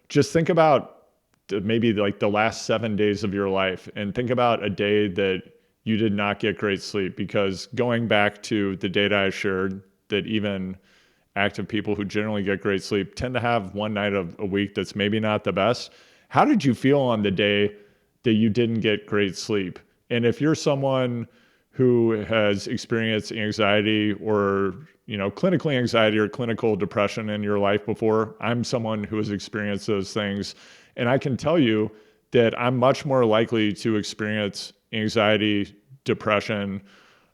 just think about maybe like the last 7 days of your life and think about a day that you did not get great sleep. Because going back to the data I shared, that even active people who generally get great sleep tend to have one night of a week that's maybe not the best. How did you feel on the day that you didn't get great sleep? And if you're someone who has experienced anxiety or, clinical anxiety or clinical depression in your life before, I'm someone who has experienced those things. And I can tell you that I'm much more likely to experience anxiety, depression,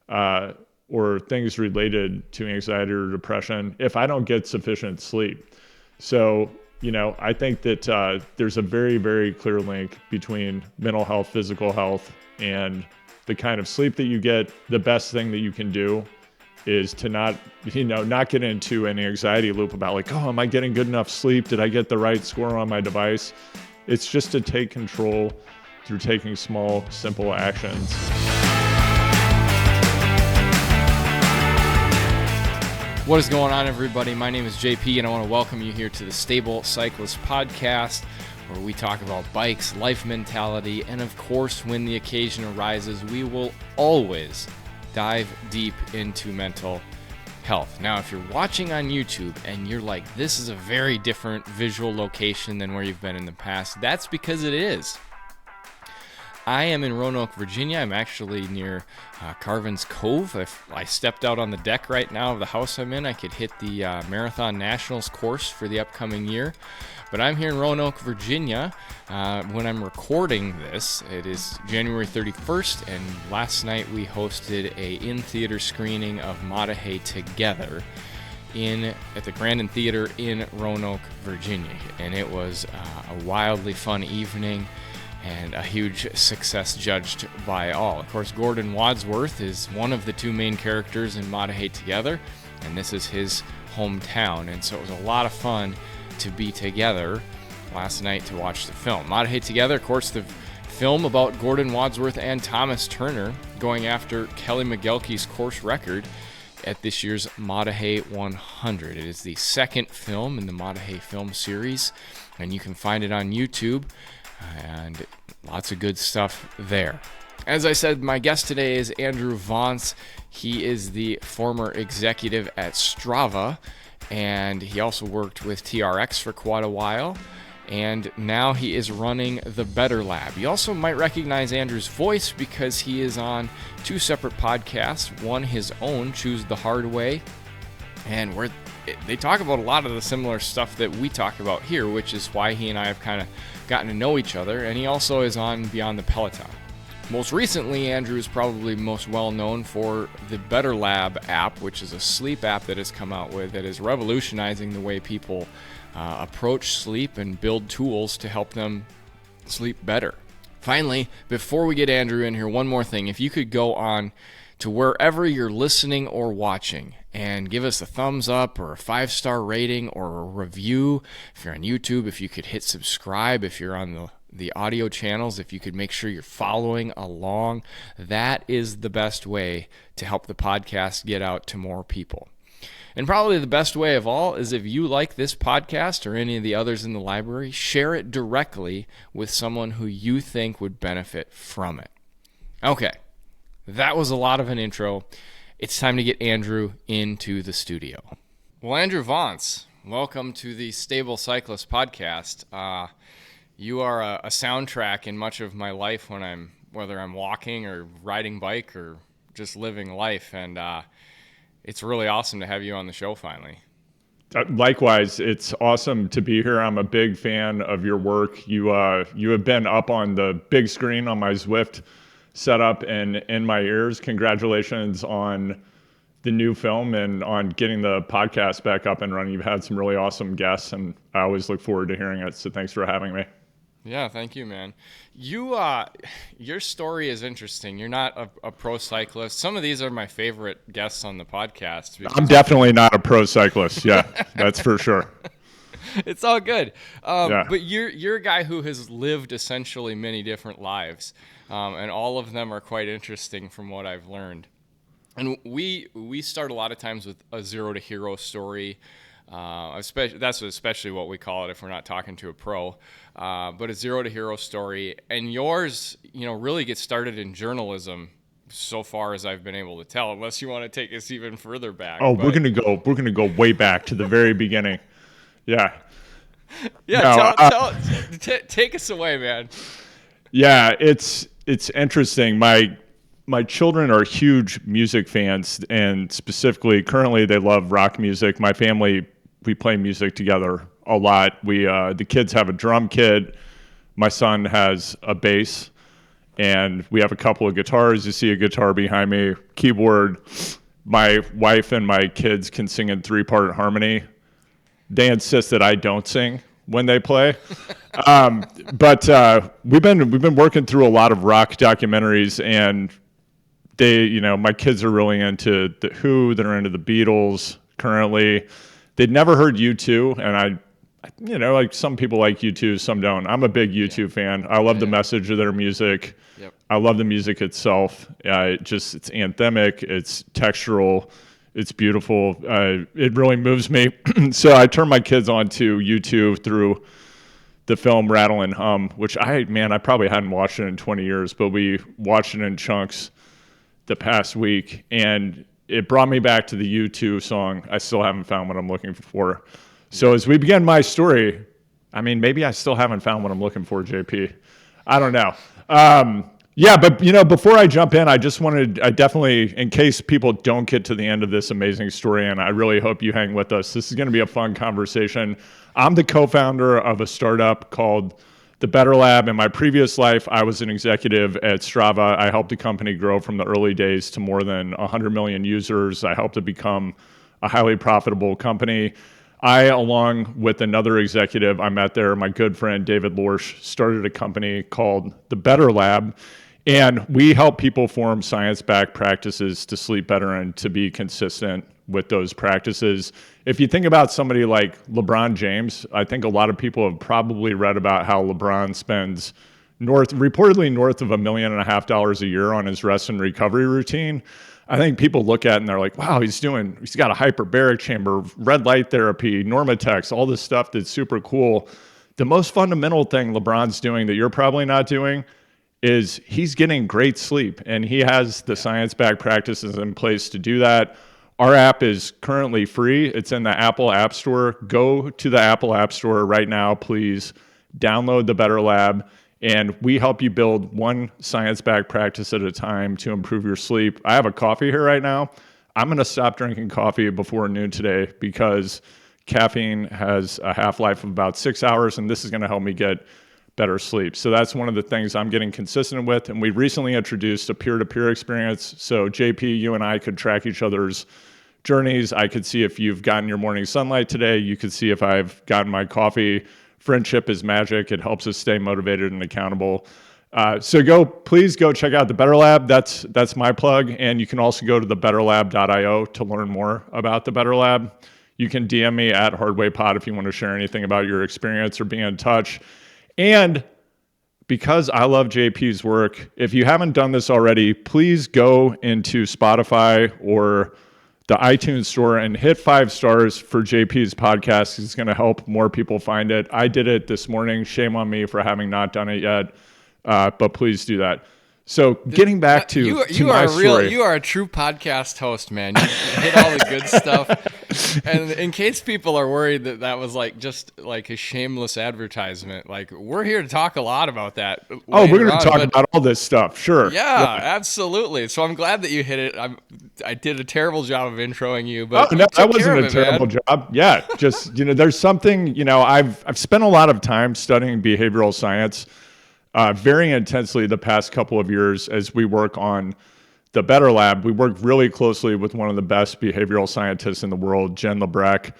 or things related to anxiety or depression if I don't get sufficient sleep. So, I think that there's a very, very clear link between mental health, physical health, and the kind of sleep that you get. The best thing that you can do is to not get into an anxiety loop about like, oh, am I getting good enough sleep? Did I get the right score on my device? It's just to take control through taking small, simple actions. What is going on, everybody? My name is JP, and I want to welcome you here to the Stable Cyclist Podcast, where we talk about bikes, life mentality, and of course, when the occasion arises, we will always dive deep into mental health. Now, if you're watching on YouTube and you're like, this is a very different visual location than where you've been in the past, that's because it is. I am in Roanoke, Virginia. I'm actually near Carvin's Cove. If I stepped out on the deck right now of the house I'm in, I could hit the Marathon Nationals course for the upcoming year. But I'm here in Roanoke, Virginia. When I'm recording this, it is January 31st, and last night we hosted a in-theater screening of Mahahe Together at the Grandin Theater in Roanoke, Virginia. And it was a wildly fun evening and a huge success judged by all. Of course, Gordon Wadsworth is one of the two main characters in Mahahe Together, and this is his hometown. And so it was a lot of fun to be together last night to watch the film. Mahahe Together, of course, the film about Gordon Wadsworth and Thomas Turner going after Kelly McGelkey's course record at this year's Mahahe 100. It is the second film in the Mahahe film series, and you can find it on YouTube. And lots of good stuff there. As I said, my guest today is Andrew Vontz. He is the former executive at Strava, and he also worked with TRX for quite a while, and now he is running the Better Lab. You also might recognize Andrew's voice because he is on two separate podcasts, one his own, Choose the Hard Way, and where they talk about a lot of the similar stuff that we talk about here, which is why he and I have kind of gotten to know each other. And he also is on Beyond the Peloton. Most recently, Andrew is probably most well known for the Better Lab app, which is a sleep app that has come out with that is revolutionizing the way people approach sleep and build tools to help them sleep better. Finally, before we get Andrew in here, one more thing. If you could go on to wherever you're listening or watching and give us a thumbs up or a 5-star rating or a review. If you're on YouTube, if you could hit subscribe. If you're on the audio channels, if you could make sure you're following along, that is the best way to help the podcast get out to more people. And probably the best way of all is if you like this podcast or any of the others in the library, share it directly with someone who you think would benefit from it. Okay. That was a lot of an intro. It's time to get Andrew into the studio. Well, Andrew Vontz, welcome to the Stable Cyclist Podcast. You are a soundtrack in much of my life whether I'm walking or riding bike or just living life, and it's really awesome to have you on the show finally. Likewise, it's awesome to be here. I'm a big fan of your work. You have been up on the big screen on my Zwift setup and in my ears. Congratulations on the new film and on getting the podcast back up and running. You've had some really awesome guests, and I always look forward to hearing it. So thanks for having me. Yeah, thank you, man. Your story is interesting. You're not a pro cyclist. Some of these are my favorite guests on the podcast. I'm definitely not a pro cyclist. Yeah, that's for sure. It's all good. Yeah. But you're a guy who has lived essentially many different lives, and all of them are quite interesting from what I've learned. And we start a lot of times with a zero to hero story. That's especially what we call it if we're not talking to a pro. But a zero to hero story, and yours, really gets started in journalism. So far as I've been able to tell, unless you want to take us even further back. Oh, we're gonna go way back to the very beginning. Yeah. Yeah. Take us away, man. Yeah, it's interesting. My children are huge music fans, and specifically, currently, they love rock music. My family, we play music together a lot. The kids have a drum kit. My son has a bass, and we have a couple of guitars. You see a guitar behind me, keyboard. My wife and my kids can sing in 3-part harmony. They insist that I don't sing when they play. But we've been working through a lot of rock documentaries, and my kids are really into the Who. They're into the Beatles currently. They'd never heard U2, and like some people like U2, some don't. I'm a big U2 fan. I love the message of their music. Yep. I love the music itself. It's anthemic. It's textural. It's beautiful. It really moves me. So I turned my kids on to U2 through the film Rattle and Hum, which I probably hadn't watched it in 20 years, but we watched it in chunks the past week, and it brought me back to the U2 song, I Still Haven't Found What I'm Looking For. So as we begin my story, maybe I still haven't found what I'm looking for, JP. I don't know. But before I jump in, I definitely, in case people don't get to the end of this amazing story, and I really hope you hang with us, this is going to be a fun conversation. I'm the co-founder of a startup called The Better Lab. In my previous life, I was an executive at Strava. I helped the company grow from the early days to more than 100 million users. I helped it become a highly profitable company. I, along with another executive I met there, my good friend David Lorsch, started a company called The Better Lab. And we help people form science-backed practices to sleep better and to be consistent with those practices. If you think about somebody like LeBron James, I think a lot of people have probably read about how LeBron spends reportedly north of $1.5 million a year on his rest and recovery routine. I think people look at it and they're like, wow, he's got a hyperbaric chamber, red light therapy, Normatex, all this stuff that's super cool. The most fundamental thing LeBron's doing that you're probably not doing is he's getting great sleep, and he has the science-backed practices in place to do that. Our app is currently free. It's in the Apple App Store. Go to the Apple App Store right now, please. Download the Better Lab, and we help you build one science-backed practice at a time to improve your sleep. I have a coffee here right now. I'm going to stop drinking coffee before noon today because caffeine has a half-life of about 6 hours, and this is going to help me get better sleep. So that's one of the things I'm getting consistent with. And we recently introduced a peer-to-peer experience. So JP, you and I could track each other's journeys. I could see if you've gotten your morning sunlight today. You could see if I've gotten my coffee. Friendship is magic. It helps us stay motivated and accountable. So please go check out the Better Lab. That's my plug. And you can also go to thebetterlab.io to learn more about the Better Lab. You can DM me at HardwayPod if you want to share anything about your experience or be in touch. And because I love JP's work, if you haven't done this already, please go into Spotify or the iTunes store and hit 5 stars for JP's podcast. It's going to help more people find it. I did it this morning. Shame on me for having not done it yet, but please do that. So getting back to my story. You are a true podcast host, man. You hit all the good stuff. And in case people are worried that was just like a shameless advertisement, we're here to talk a lot about that. Oh, we're going to talk about all this stuff. Sure. Yeah, absolutely. So I'm glad that you hit it. I did a terrible job of introing you, but no, that wasn't a terrible job. Yeah, just there's something. I've spent a lot of time studying behavioral science. Very intensely the past couple of years as we work on the Better Lab. We work really closely with one of the best behavioral scientists in the world, Jen Lebrecq,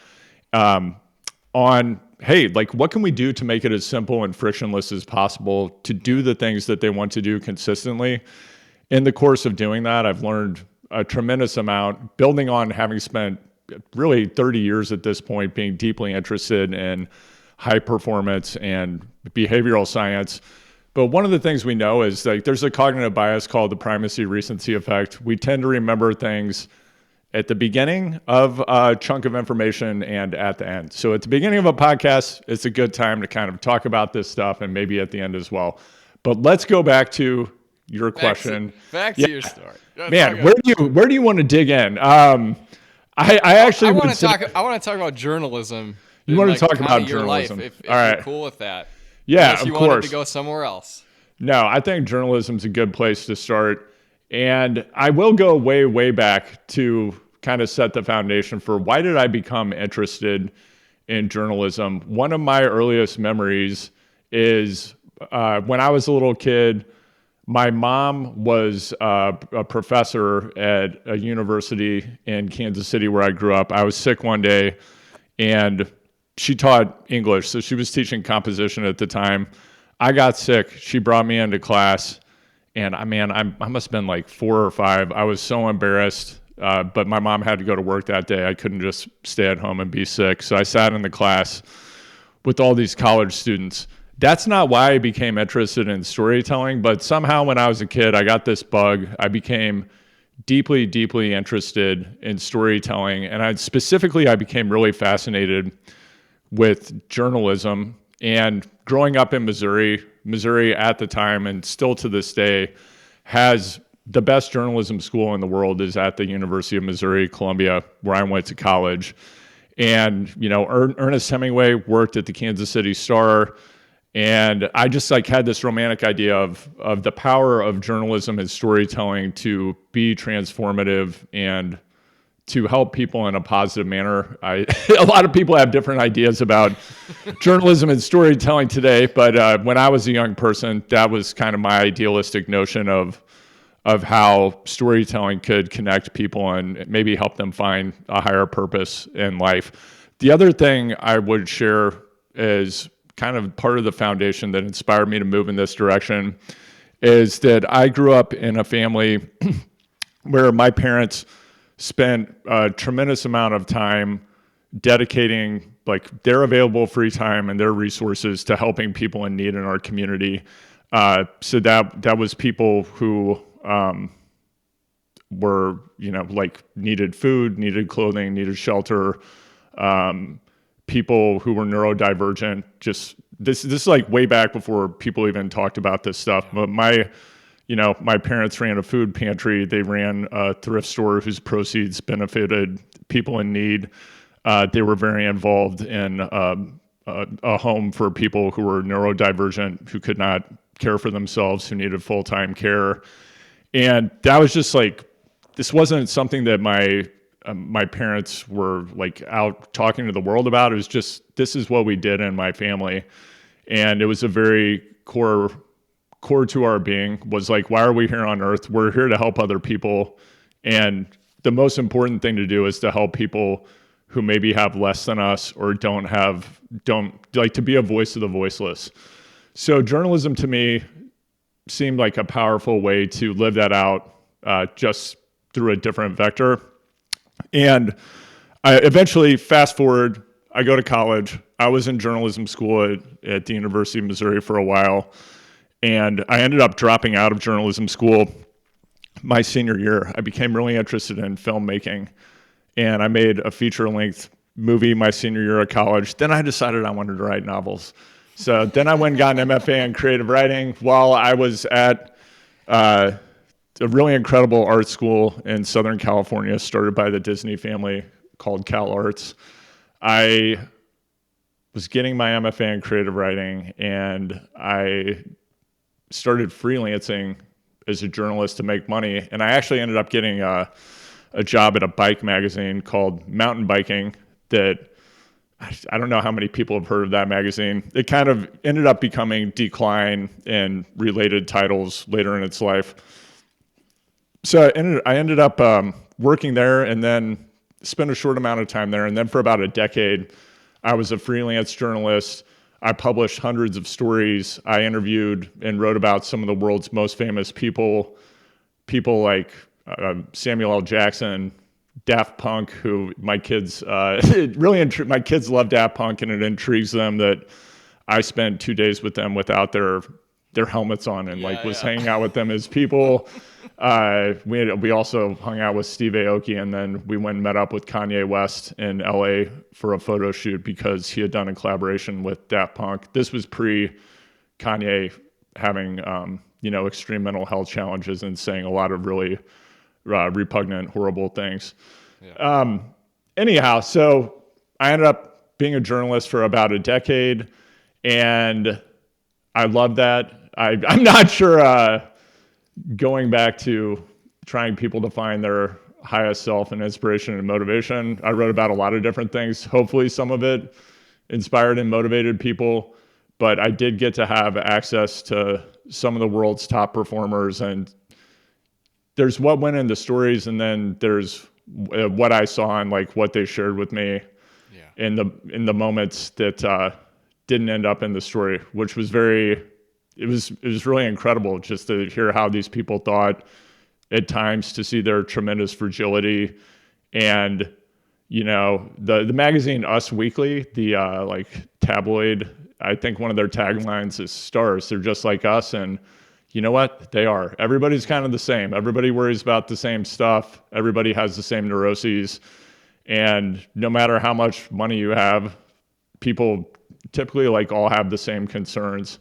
on, hey, what can we do to make it as simple and frictionless as possible to do the things that they want to do consistently? In the course of doing that, I've learned a tremendous amount, building on having spent really 30 years at this point being deeply interested in high performance and behavioral science. But one of the things we know is there's a cognitive bias called the primacy recency effect. We tend to remember things at the beginning of a chunk of information and at the end. So at the beginning of a podcast, it's a good time to kind of talk about this stuff, and maybe at the end as well. But let's go back to your question. Back to your story. Man, where do you want to dig in? I want to talk about journalism. You want to talk about journalism? If All right. you're cool with that. Yeah, unless you of course. wanted to go somewhere else. No, I think journalism's a good place to start. And I will go way, way back to kind of set the foundation for why did I become interested in journalism. One of my earliest memories is when I was a little kid. My mom was a professor at a university in Kansas City where I grew up. I was sick one day, and she taught English, so she was teaching composition at the time. I got sick. She brought me into class, and I must have been like 4 or 5. I was so embarrassed, but my mom had to go to work that day. I couldn't just stay at home and be sick, so I sat in the class with all these college students. That's not why I became interested in storytelling, but somehow when I was a kid, I got this bug. I became deeply, deeply interested in storytelling, and I became really fascinated with journalism. And growing up in Missouri at the time, and still to this day, has the best journalism school in the world is at the University of Missouri, Columbia, where I went to college. And, Ernest Hemingway worked at the Kansas City Star. And I just had this romantic idea of the power of journalism and storytelling to be transformative and to help people in a positive manner. A lot of people have different ideas about journalism and storytelling today, but when I was a young person, that was kind of my idealistic notion of how storytelling could connect people and maybe help them find a higher purpose in life. The other thing I would share is kind of part of the foundation that inspired me to move in this direction is that I grew up in a family where my parents spent a tremendous amount of time dedicating their available free time and their resources to helping people in need in our community. So that was people who were, needed food, needed clothing, needed shelter, people who were neurodivergent. Just this is way back before people even talked about this stuff. But my parents ran a food pantry. They ran a thrift store whose proceeds benefited people in need. They were very involved in a home for people who were neurodivergent, who could not care for themselves, who needed full-time care. And that was just this wasn't something that my parents were out talking to the world about. It was just, this is what we did in my family. And it was a very core to our being was why are we here on earth? We're here to help other people. And the most important thing to do is to help people who maybe have less than us or don't to be a voice of the voiceless. So journalism to me seemed like a powerful way to live that out just through a different vector. And I eventually, fast forward, I go to college. I was in journalism school at the University of Missouri for a while. And I ended up dropping out of journalism school my senior year. I became really interested in filmmaking. And I made a feature-length movie my senior year of college. Then I decided I wanted to write novels. So then I went and got an MFA in creative writing while I was at a really incredible art school in Southern California started by the Disney family called Cal Arts. I was getting my MFA in creative writing, and I started freelancing as a journalist to make money. And I actually ended up getting a job at a bike magazine called Mountain Biking that I don't know how many people have heard of that magazine. It kind of ended up becoming Decline and related titles later in its life. So I ended up working there and then spent a short amount of time there. And then for about a decade, I was a freelance journalist. I published hundreds of stories. I interviewed and wrote about some of the world's most famous people like Samuel L. Jackson, Daft Punk, who my kids my kids love Daft Punk, and it intrigues them that I spent 2 days with them without their their helmets on and was hanging out with them as people. We also hung out with Steve Aoki, and then we went and met up with Kanye West in LA for a photo shoot because he had done a collaboration with Daft Punk. This was pre Kanye having, extreme mental health challenges and saying a lot of really repugnant, horrible things. Yeah. Anyhow, so I ended up being a journalist for about a decade, and I love that. I'm not sure going back to trying people to find their highest self and inspiration and motivation. I wrote about a lot of different things. Hopefully some of it inspired and motivated people, but I did get to have access to some of the world's top performers, and there's what went into stories, and then there's what I saw and what they shared with me in the moments that didn't end up in the story, which was it was really incredible just to hear how these people thought at times, to see their tremendous fragility. And, the magazine Us Weekly, the tabloid, I think one of their taglines is stars. They're just like us. And you know what? They are. Everybody's kind of the same. Everybody worries about the same stuff. Everybody has the same neuroses. And no matter how much money you have, people typically all have the same concerns,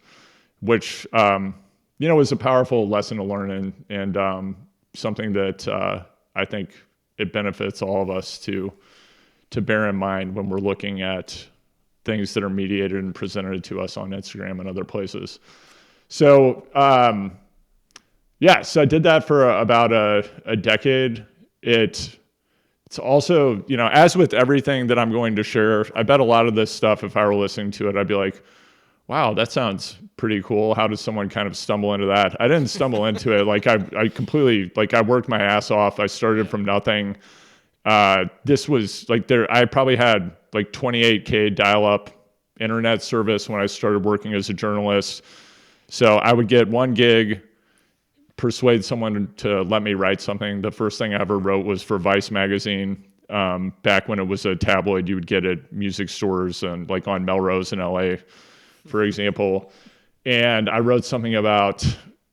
which, is a powerful lesson to learn, and something that I think it benefits all of us to bear in mind when we're looking at things that are mediated and presented to us on Instagram and other places. So, so I did that for about a decade. It's also, as with everything that I'm going to share, I bet a lot of this stuff, if I were listening to it, I'd be like, wow, that sounds pretty cool. How does someone kind of stumble into that? I didn't stumble into it. I completely, I worked my ass off. I started from nothing. This was I probably had 28K dial-up internet service when I started working as a journalist. So I would get one gig, persuade someone to let me write something. The first thing I ever wrote was for Vice magazine. Back when it was a tabloid you would get at music stores and on Melrose in LA, for example. And I wrote something about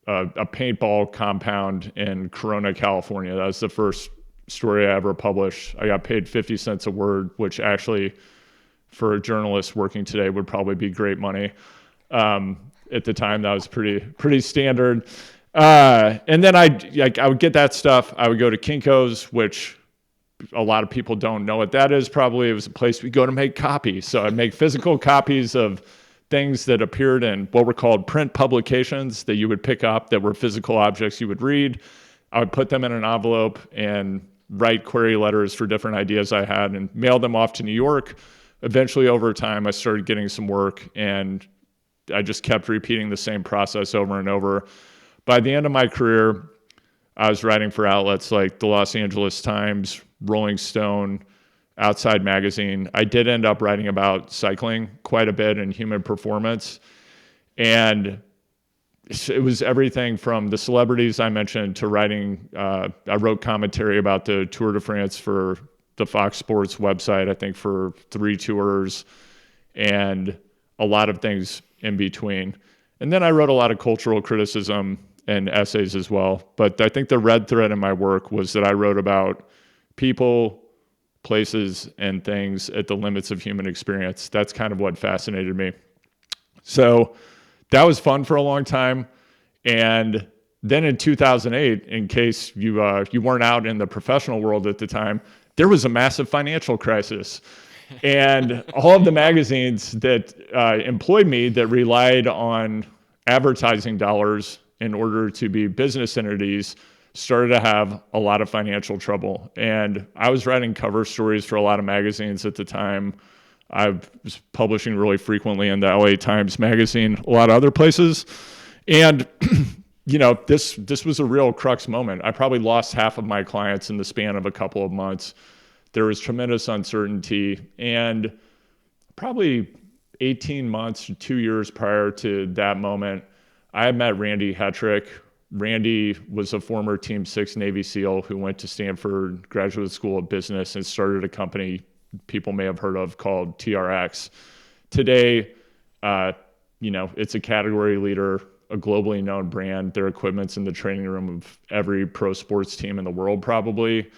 a paintball compound in Corona, California. That was the first story I ever published. I got paid 50 cents a word, which actually for a journalist working today would probably be great money. At the time, that was pretty standard. And then I would get that stuff. I would go to Kinko's, which a lot of people don't know what that is. Probably it was a place we go to make copies. So I'd make physical copies of things that appeared in what were called print publications that you would pick up, that were physical objects you would read. I would put them in an envelope and write query letters for different ideas I had and mail them off to New York. Eventually, over time, I started getting some work, and I just kept repeating the same process over and over. By the end of my career, I was writing for outlets like the Los Angeles Times, Rolling Stone, Outside Magazine. I did end up writing about cycling quite a bit and human performance. And it was everything from the celebrities I mentioned to writing. I wrote commentary about the Tour de France for the Fox Sports website, I think for 3 tours, and a lot of things in between. And then I wrote a lot of cultural criticism and essays as well. But I think the red thread in my work was that I wrote about people, places, and things at the limits of human experience. That's kind of what fascinated me. So that was fun for a long time. And then in 2008, in case you weren't out in the professional world at the time, there was a massive financial crisis. And all of the magazines that employed me that relied on advertising dollars in order to be business entities started to have a lot of financial trouble. And I was writing cover stories for a lot of magazines at the time. I was publishing really frequently in the LA Times magazine, a lot of other places. And this was a real crux moment. I probably lost half of my clients in the span of a couple of months. There was tremendous uncertainty, and probably 18 months to 2 years prior to that moment, I had met Randy Hetrick. Randy was a former Team 6 Navy SEAL who went to Stanford Graduate School of Business and started a company people may have heard of called TRX. Today, it's a category leader a globally known brand. Their equipment's in the training room of every pro sports team in the world, probably.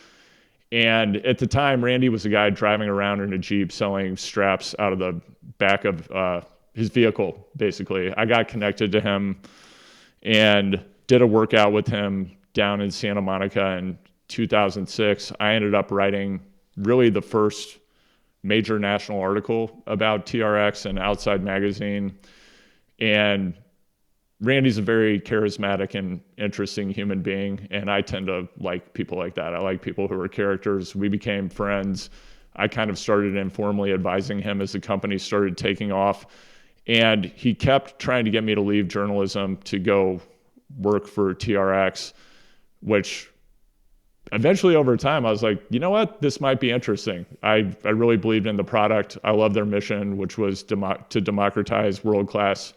And at the time, Randy was a guy driving around in a Jeep selling straps out of the back of his vehicle, basically. I got connected to him and did a workout with him down in Santa Monica in 2006. I ended up writing really the first major national article about TRX in Outside Magazine. And Randy's a very charismatic and interesting human being, and I tend to like people like that. I like people who are characters. We became friends. I kind of started informally advising him as the company started taking off, and he kept trying to get me to leave journalism to go work for TRX, which eventually over time I was like, you know what, this might be interesting. I really believed in the product. I love their mission, which was to democratize world-class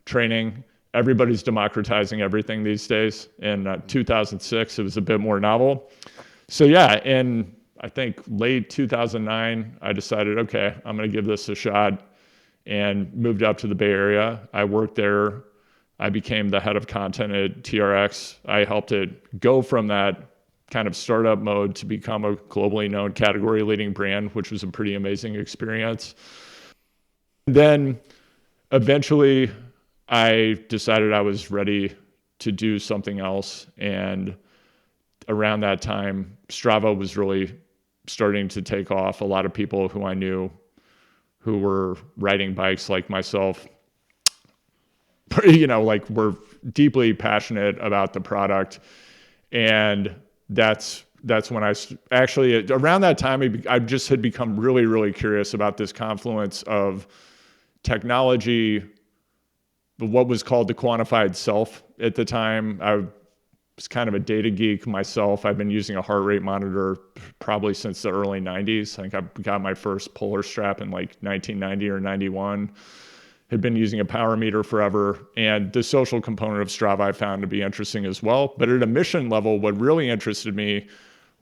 training. Everybody's democratizing everything these days. In 2006, it was a bit more novel. So yeah, in I think late 2009, I decided, okay, I'm going to give this a shot, and moved up to the Bay Area. I worked there. I became the head of content at TRX. I helped it go from that kind of startup mode to become a globally known category leading brand, which was a pretty amazing experience. Then eventually I decided I was ready to do something else. And around that time, Strava was really starting to take off. A lot of people who I knew who were riding bikes like myself, like were deeply passionate about the product. And that's when I actually, around that time, I just had become really, really curious about this confluence of technology, what was called the quantified self at the time. I was kind of a data geek myself. I've been using a heart rate monitor probably since the early 90s. I think I got my first Polar strap in like 1990 or 91. Had been using a power meter forever. And the social component of Strava I found to be interesting as well. But at a mission level, what really interested me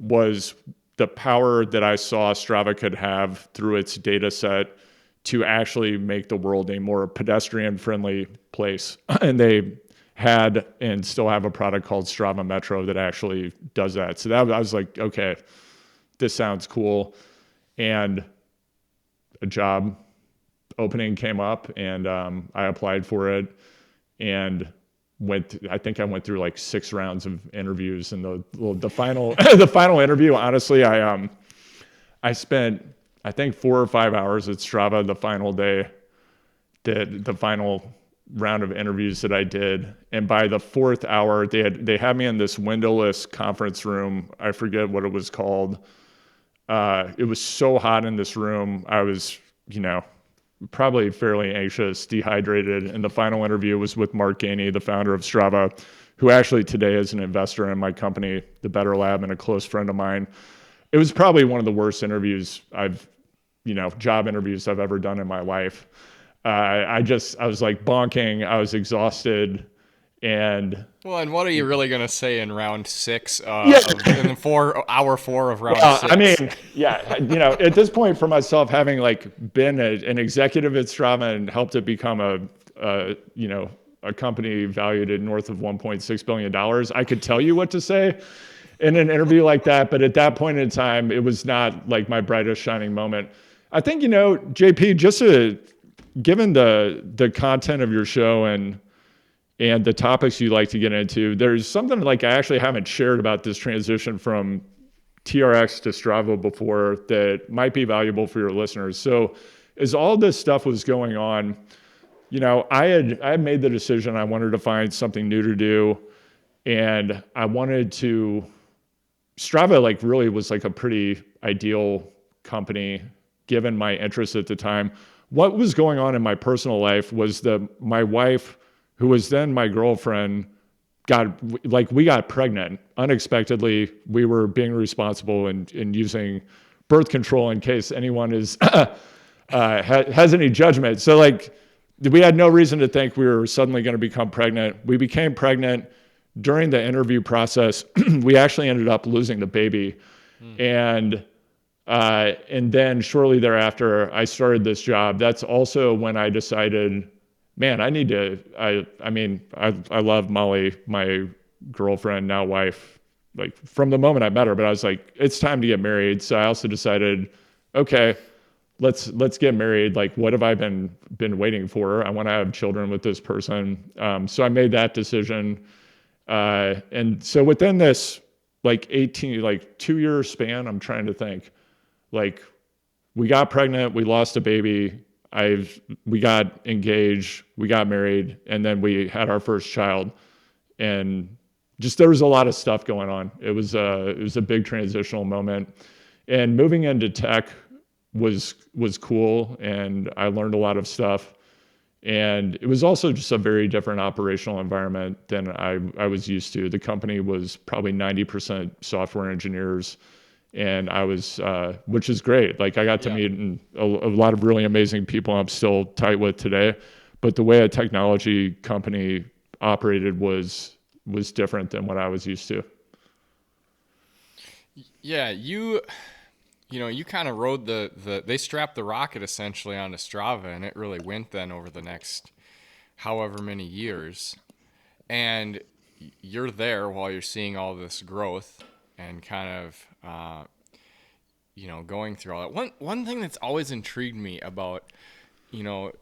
was the power that I saw Strava could have through its data set to actually make the world a more pedestrian-friendly place. And they had and still have a product called Strava Metro that actually does that. So I was like, okay, this sounds cool. And a job opening came up, and I applied for it, and I think I went through like 6 rounds of interviews, and the final the final interview, honestly, I spent I think 4 or 5 hours at Strava the final day, did the final round of interviews that I did. And by the 4th hour, they had me in this windowless conference room. I forget what it was called. It was so hot in this room. I was, probably fairly anxious, dehydrated. And the final interview was with Mark Gainey, the founder of Strava, who actually today is an investor in my company, The Better Lab, and a close friend of mine. It was probably one of the worst interviews job interviews I've ever done in my life. I was like bonking. I was exhausted. And what are you really going to say in round 6 in hour 4 of round 6? I mean, at this point for myself, having like been an executive at Strava and helped it become a company valued at north of $1.6 billion, I could tell you what to say in an interview like that. But at that point in time, it was not like my brightest shining moment. I think, JP, just given the content of your show and the topics you like to get into, there's something like I actually haven't shared about this transition from TRX to Strava before that might be valuable for your listeners. So as all this stuff was going on, I had made the decision I wanted to find something new to do, and I wanted to, Strava really was like a pretty ideal company given my interests at the time. What was going on in my personal life was that my wife, who was then my girlfriend, we got pregnant unexpectedly. We were being responsible and using birth control in case anyone has any judgment. So we had no reason to think we were suddenly going to become pregnant. We became pregnant during the interview process. We actually ended up losing the baby. And then shortly thereafter, I started this job. That's also when I decided man, I love Molly, my girlfriend, now wife, like from the moment I met her, but I was like, it's time to get married. So I also decided, okay, let's get married. Like, what have I been waiting for? I want to have children with this person. So I made that decision. And so within this like 2-year span, I'm trying to think, like, we got pregnant, we lost a baby, we got engaged, we got married, and then we had our first child. And just there was a lot of stuff going on. It was a big transitional moment. And moving into tech was cool, and I learned a lot of stuff. And it was also just a very different operational environment than I was used to. The company was probably 90% software engineers, and I was, which is great. Like, I got to meet a lot of really amazing people I'm still tight with today. But the way a technology company operated was different than what I was used to. Yeah, you kind of rode they strapped the rocket essentially onto Strava, and it really went then over the next however many years. And you're there while you're seeing all this growth and kind of, going through all that. One thing that's always intrigued me about,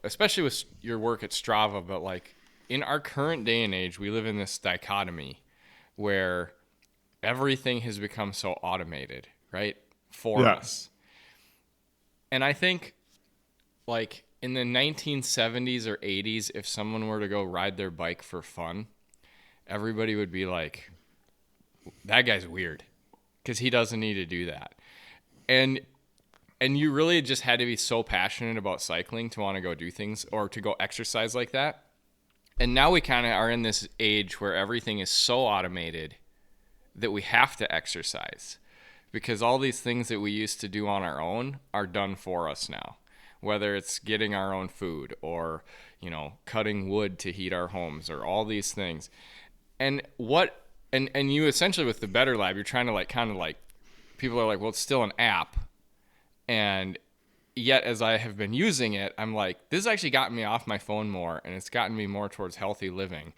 especially with your work at Strava, but like in our current day and age, we live in this dichotomy where everything has become so automated, right? For us. And I think like in the 1970s or 80s, if someone were to go ride their bike for fun, everybody would be like, that guy's weird because he doesn't need to do that. And you really just had to be so passionate about cycling to want to go do things or to go exercise like that. And now we kind of are in this age where everything is so automated that we have to exercise because all these things that we used to do on our own are done for us now, whether it's getting our own food or, cutting wood to heat our homes or all these things. And you essentially with the Better Lab, you're trying to people are like, well, it's still an app. And yet as I have been using it, I'm like, this has actually gotten me off my phone more and it's gotten me more towards healthy living.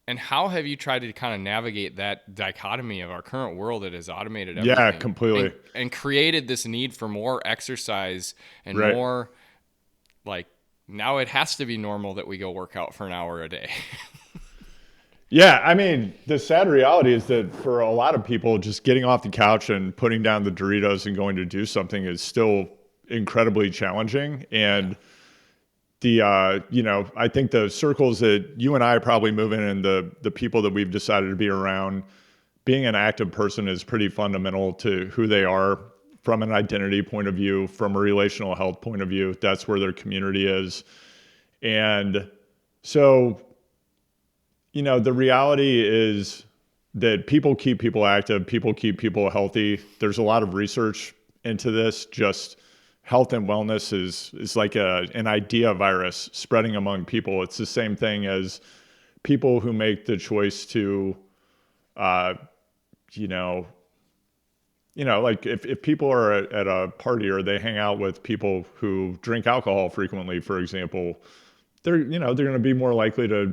And how have you tried to kind of navigate that dichotomy of our current world that has automated everything? Yeah, completely. And created this need for more exercise and more like now it has to be normal that we go work out for an hour a day. Yeah, I mean, the sad reality is that for a lot of people, just getting off the couch and putting down the Doritos and going to do something is still incredibly challenging. And I think the circles that you and I probably move in and the people that we've decided to be around, being an active person is pretty fundamental to who they are from an identity point of view, from a relational health point of view. That's where their community is. And so, the reality is that people keep people active, people keep people healthy. There's a lot of research into this. Just health and wellness is like an idea virus spreading among people. It's the same thing as people who make the choice to, like if people are at a party or they hang out with people who drink alcohol frequently, for example, they're going to be more likely to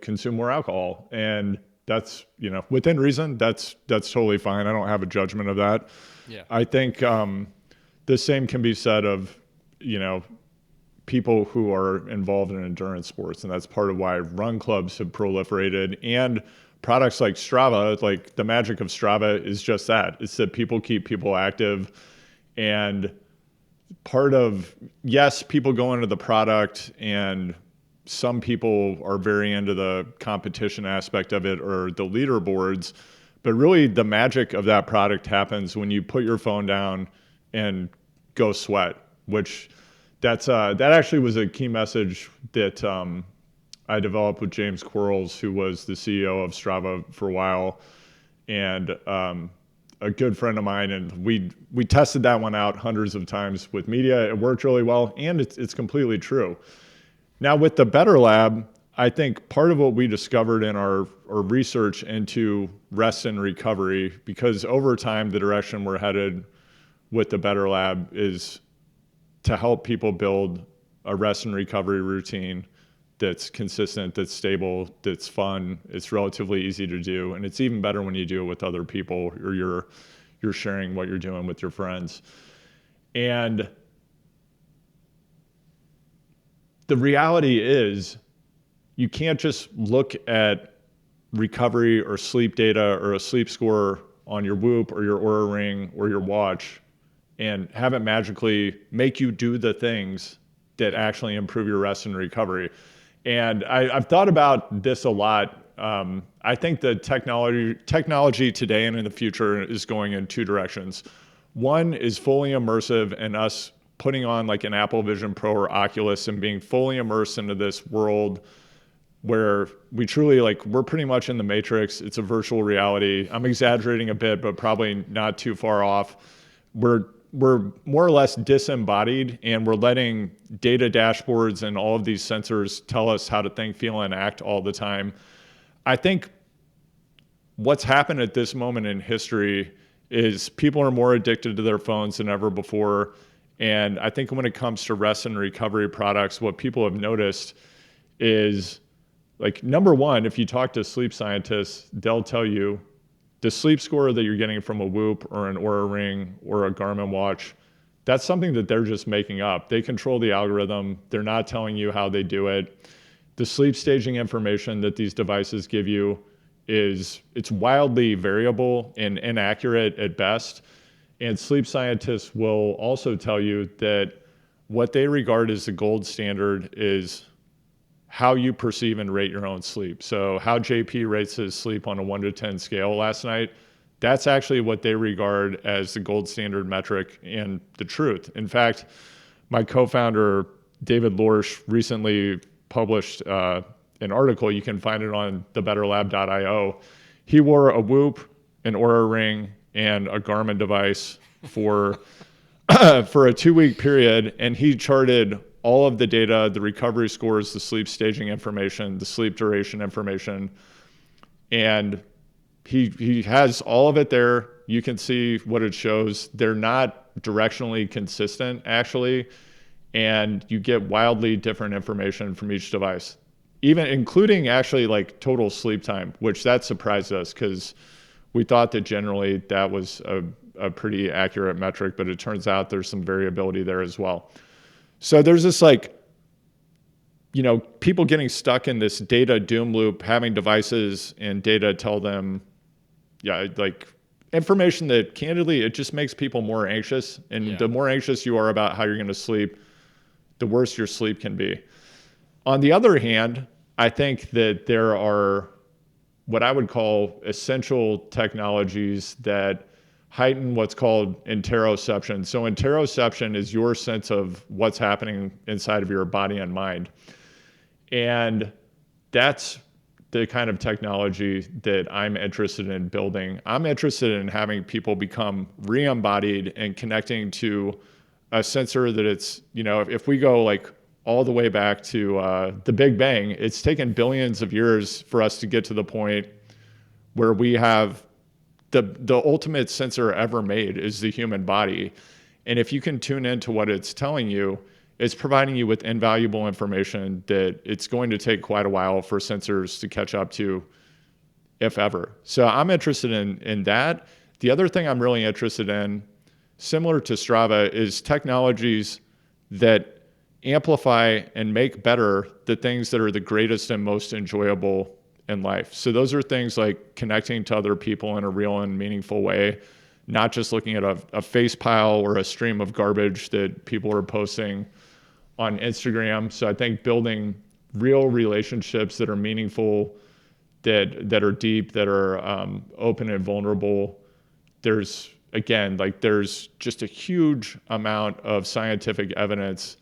consume more alcohol. And that's, within reason, that's totally fine. I don't have a judgment of that. Yeah. I think the same can be said of, people who are involved in endurance sports. And that's part of why run clubs have proliferated, and products like Strava, like the magic of Strava is just that. It's that people keep people active. And part of, yes, people go into the product, and some people are very into the competition aspect of it or the leaderboards, but really the magic of that product happens when you put your phone down and go sweat, which that actually was a key message that I developed with James Quarles, who was the CEO of Strava for a while, and a good friend of mine. And we tested that one out hundreds of times with media. It worked really well, and it's completely true. Now with the Better Lab, I think part of what we discovered in our research into rest and recovery, because over time the direction we're headed with the Better Lab is to help people build a rest and recovery routine that's consistent, that's stable, that's fun. It's relatively easy to do, and it's even better when you do it with other people, or you're sharing what you're doing with your friends. And the reality is, you can't just look at recovery or sleep data or a sleep score on your Whoop or your Oura Ring or your watch and have it magically make you do the things that actually improve your rest and recovery. And I've thought about this a lot. I think the technology today and in the future is going in two directions. One is fully immersive, and us putting on like an Apple Vision Pro or Oculus and being fully immersed into this world where we truly, like, we're pretty much in the Matrix. It's a virtual reality. I'm exaggerating a bit, but probably not too far off. We're more or less disembodied, and we're letting data dashboards and all of these sensors tell us how to think, feel, and act all the time. I think what's happened at this moment in history is people are more addicted to their phones than ever before. And I think when it comes to rest and recovery products, what people have noticed is, like, number one, if you talk to sleep scientists, they'll tell you the sleep score that you're getting from a Whoop or an Oura Ring or a Garmin watch, that's something that they're just making up. They control the algorithm. They're not telling you how they do it. The sleep staging information that these devices give you it's wildly variable and inaccurate at best. And sleep scientists will also tell you that what they regard as the gold standard is how you perceive and rate your own sleep. So how JP rates his sleep on a 1 to 10 scale last night, that's actually what they regard as the gold standard metric and the truth. In fact, my co-founder, David Lorsch, recently published an article. You can find it on thebetterlab.io. He wore a Whoop, an Oura Ring, and a Garmin device for a 2-week period, and he charted all of the data, the recovery scores, the sleep staging information, the sleep duration information, and he has all of it there. You can see what it shows. They're not directionally consistent, actually, and you get wildly different information from each device, even including actually like total sleep time, which that surprised us because we thought that generally that was a pretty accurate metric, but it turns out there's some variability there as well. So there's this, like, people getting stuck in this data doom loop, having devices and data tell them, like, information that candidly, it just makes people more anxious. And the more anxious you are about how you're going to sleep, the worse your sleep can be. On the other hand, I think that there are what I would call essential technologies that heighten what's called interoception. So interoception is your sense of what's happening inside of your body and mind. And that's the kind of technology that I'm interested in building. I'm interested in having people become re-embodied and connecting to a sensor that it's, if we go like all the way back to the Big Bang, it's taken billions of years for us to get to the point where we have the ultimate sensor ever made is the human body. And if you can tune into what it's telling you, it's providing you with invaluable information that it's going to take quite a while for sensors to catch up to, if ever. So I'm interested in that. The other thing I'm really interested in, similar to Strava, is technologies that amplify and make better the things that are the greatest and most enjoyable in life. So those are things like connecting to other people in a real and meaningful way, not just looking at a face pile or a stream of garbage that people are posting on Instagram. So I think building real relationships that are meaningful, that are deep, that are open and vulnerable. There's just a huge amount of scientific evidence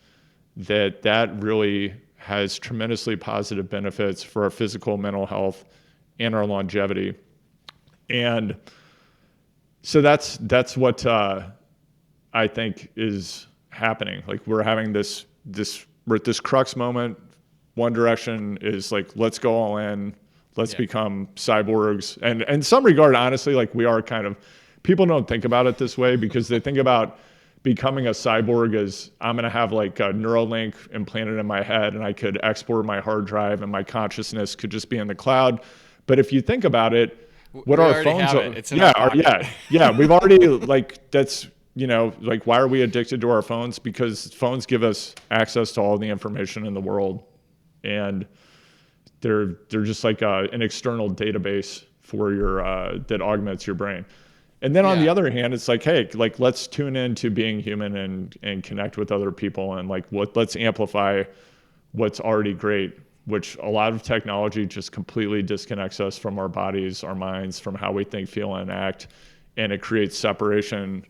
that really has tremendously positive benefits for our physical, mental health, and our longevity. And so that's what I think is happening. Like, we're having we're at this crux moment. One direction is like, let's go all in, let's become cyborgs. And in some regard, honestly, like, we are kind of, people don't think about it this way because they think about becoming a cyborg is I'm going to have like a Neuralink implanted in my head and I could export my hard drive and my consciousness could just be in the cloud. But if you think about it, what We our already phones have are, it. It's in our pocket. we've already like that's, like why are we addicted to our phones? Because phones give us access to all the information in the world, and they're just like an external database for your that augments your brain. And then on the other hand, it's like, hey, like let's tune into being human and connect with other people and like let's amplify what's already great, which a lot of technology just completely disconnects us from our bodies, our minds, from how we think, feel, and act, and it creates separation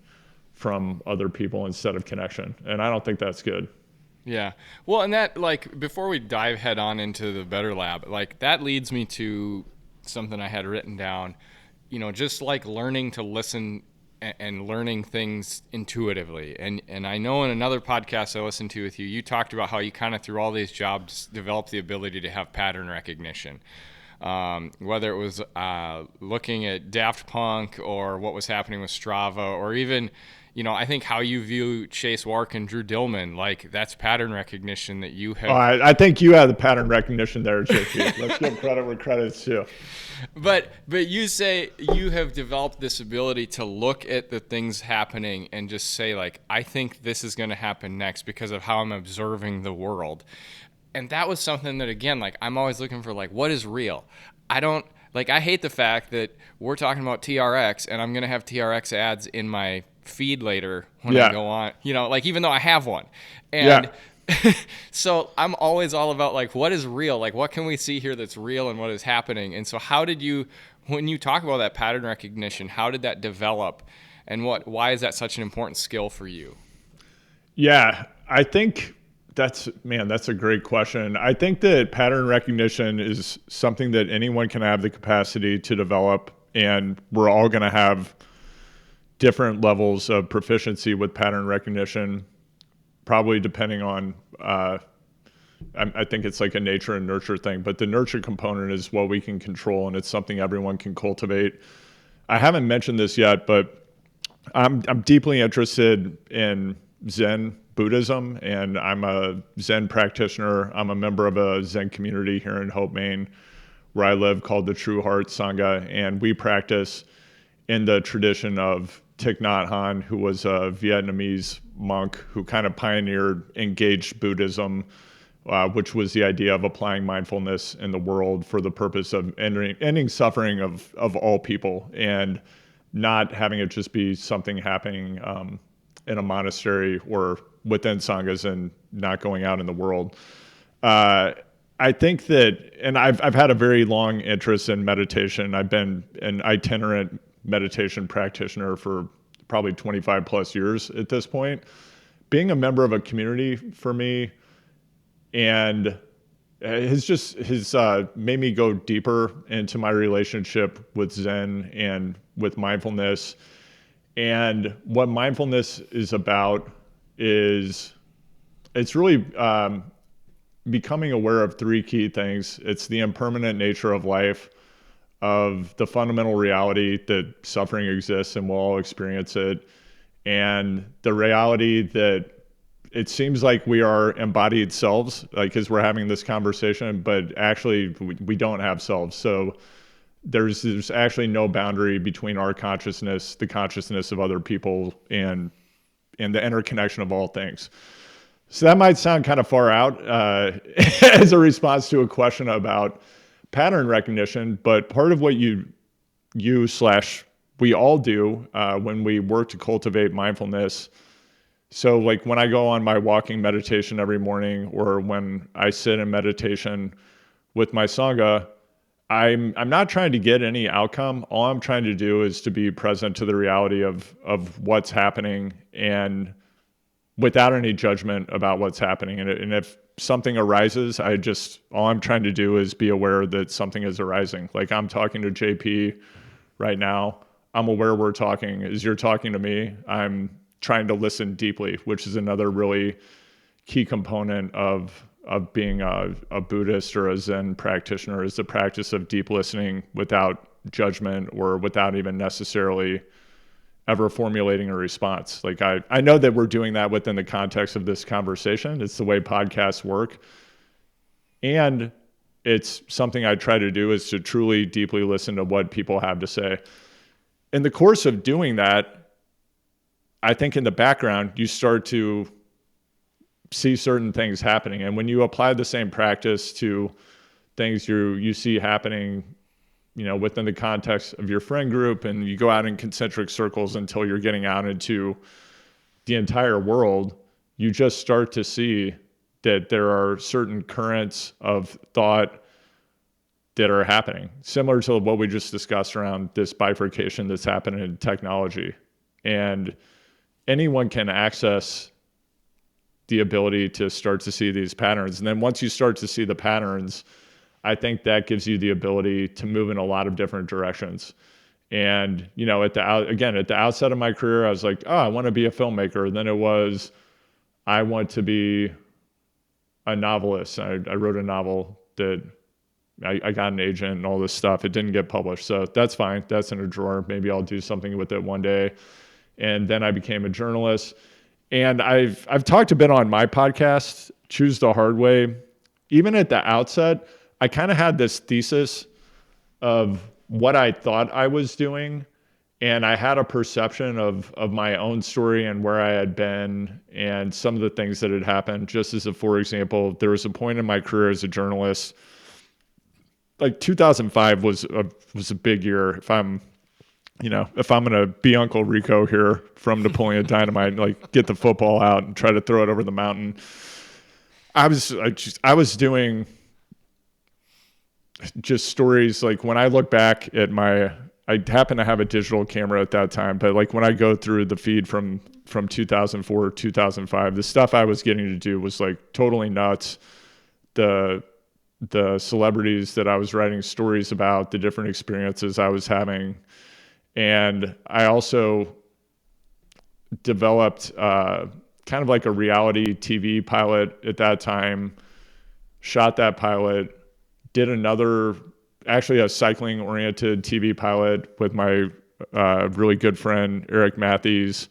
from other people instead of connection. And I don't think that's good. Yeah. Well, and that, like, before we dive head on into the Better Lab, like, that leads me to something I had written down, just like learning to listen and learning things intuitively. And I know in another podcast I listened to with you, you talked about how you kind of through all these jobs developed the ability to have pattern recognition. Whether it was looking at Daft Punk or what was happening with Strava, or even, I think how you view Chase Wark and Drew Dillman, like that's pattern recognition that you have. I think you have the pattern recognition there, JP. Let's give credit where credit's due. But you say you have developed this ability to look at the things happening and just say, like, I think this is going to happen next because of how I'm observing the world. And that was something that, again, like, I'm always looking for, like, what is real? I hate the fact that we're talking about TRX and I'm going to have TRX ads in my feed later when I go on, like, even though I have one. And so I'm always all about, like, what is real? Like, what can we see here that's real and what is happening? And so how did you, when you talk about that pattern recognition, how did that develop and why is that such an important skill for you? Yeah, I think that's a great question. I think that pattern recognition is something that anyone can have the capacity to develop, and we're all going to have different levels of proficiency with pattern recognition, probably depending on, I think it's like a nature and nurture thing, but the nurture component is what we can control, and it's something everyone can cultivate. I haven't mentioned this yet, but I'm deeply interested in Zen Buddhism, and I'm a Zen practitioner. I'm a member of a Zen community here in Hope, Maine, where I live, called the True Heart Sangha, and we practice in the tradition of Thich Nhat Hanh, who was a Vietnamese monk who kind of pioneered engaged Buddhism, which was the idea of applying mindfulness in the world for the purpose of ending suffering of all people, and not having it just be something happening in a monastery or within sanghas and not going out in the world. I think that, and I've had a very long interest in meditation. I've been an itinerant meditation practitioner for probably 25 plus years at this point. Being a member of a community for me and has made me go deeper into my relationship with Zen and with mindfulness. And what mindfulness is about is it's really becoming aware of three key things. It's the impermanent nature of life, of the fundamental reality that suffering exists and we'll all experience it, and the reality that it seems like we are embodied selves, like as we're having this conversation, but actually we don't have selves. So there's actually no boundary between our consciousness, the consciousness of other people, and the interconnection of all things. So that might sound kind of far out as a response to a question about pattern recognition, but part of what we all do when we work to cultivate mindfulness. So like when I go on my walking meditation every morning, or when I sit in meditation with my Sangha, I'm not trying to get any outcome. All I'm trying to do is to be present to the reality of what's happening, and without any judgment about what's happening. And if something arises, all I'm trying to do is be aware that something is arising. Like I'm talking to JP right now. I'm aware we're talking. As you're talking to me, I'm trying to listen deeply, which is another really key component of being a Buddhist or a Zen practitioner, is the practice of deep listening without judgment or without even necessarily ever formulating a response. Like I know that we're doing that within the context of this conversation. It's the way podcasts work. And it's something I try to do is to truly deeply listen to what people have to say. In the course of doing that, I think in the background, you start to see certain things happening. And when you apply the same practice to things you see happening, within the context of your friend group, and you go out in concentric circles until you're getting out into the entire world, you just start to see that there are certain currents of thought that are happening, similar to what we just discussed around this bifurcation that's happening in technology. And anyone can access the ability to start to see these patterns. And then once you start to see the patterns, I think that gives you the ability to move in a lot of different directions. And, at the outset of my career, I was like, oh, I want to be a filmmaker. Then it was, I want to be a novelist. I wrote a novel that I got an agent and all this stuff. It didn't get published. So that's fine. That's in a drawer. Maybe I'll do something with it one day. And then I became a journalist. And I've talked a bit on my podcast, Choose the Hard Way. Even at the outset, I kind of had this thesis of what I thought I was doing. And I had a perception of my own story and where I had been and some of the things that had happened. Just as for example, there was a point in my career as a journalist, like 2005 was a big year. If I'm going to be Uncle Rico here from Napoleon Dynamite, like get the football out and try to throw it over the mountain. I was doing just stories. Like when I look back at I happen to have a digital camera at that time, but like when I go through the feed from 2004, 2005, the stuff I was getting to do was like totally nuts. The celebrities that I was writing stories about, the different experiences I was having. And I also developed kind of like a reality TV pilot at that time, shot that pilot, did actually a cycling-oriented TV pilot with my really good friend, Eric Matthews,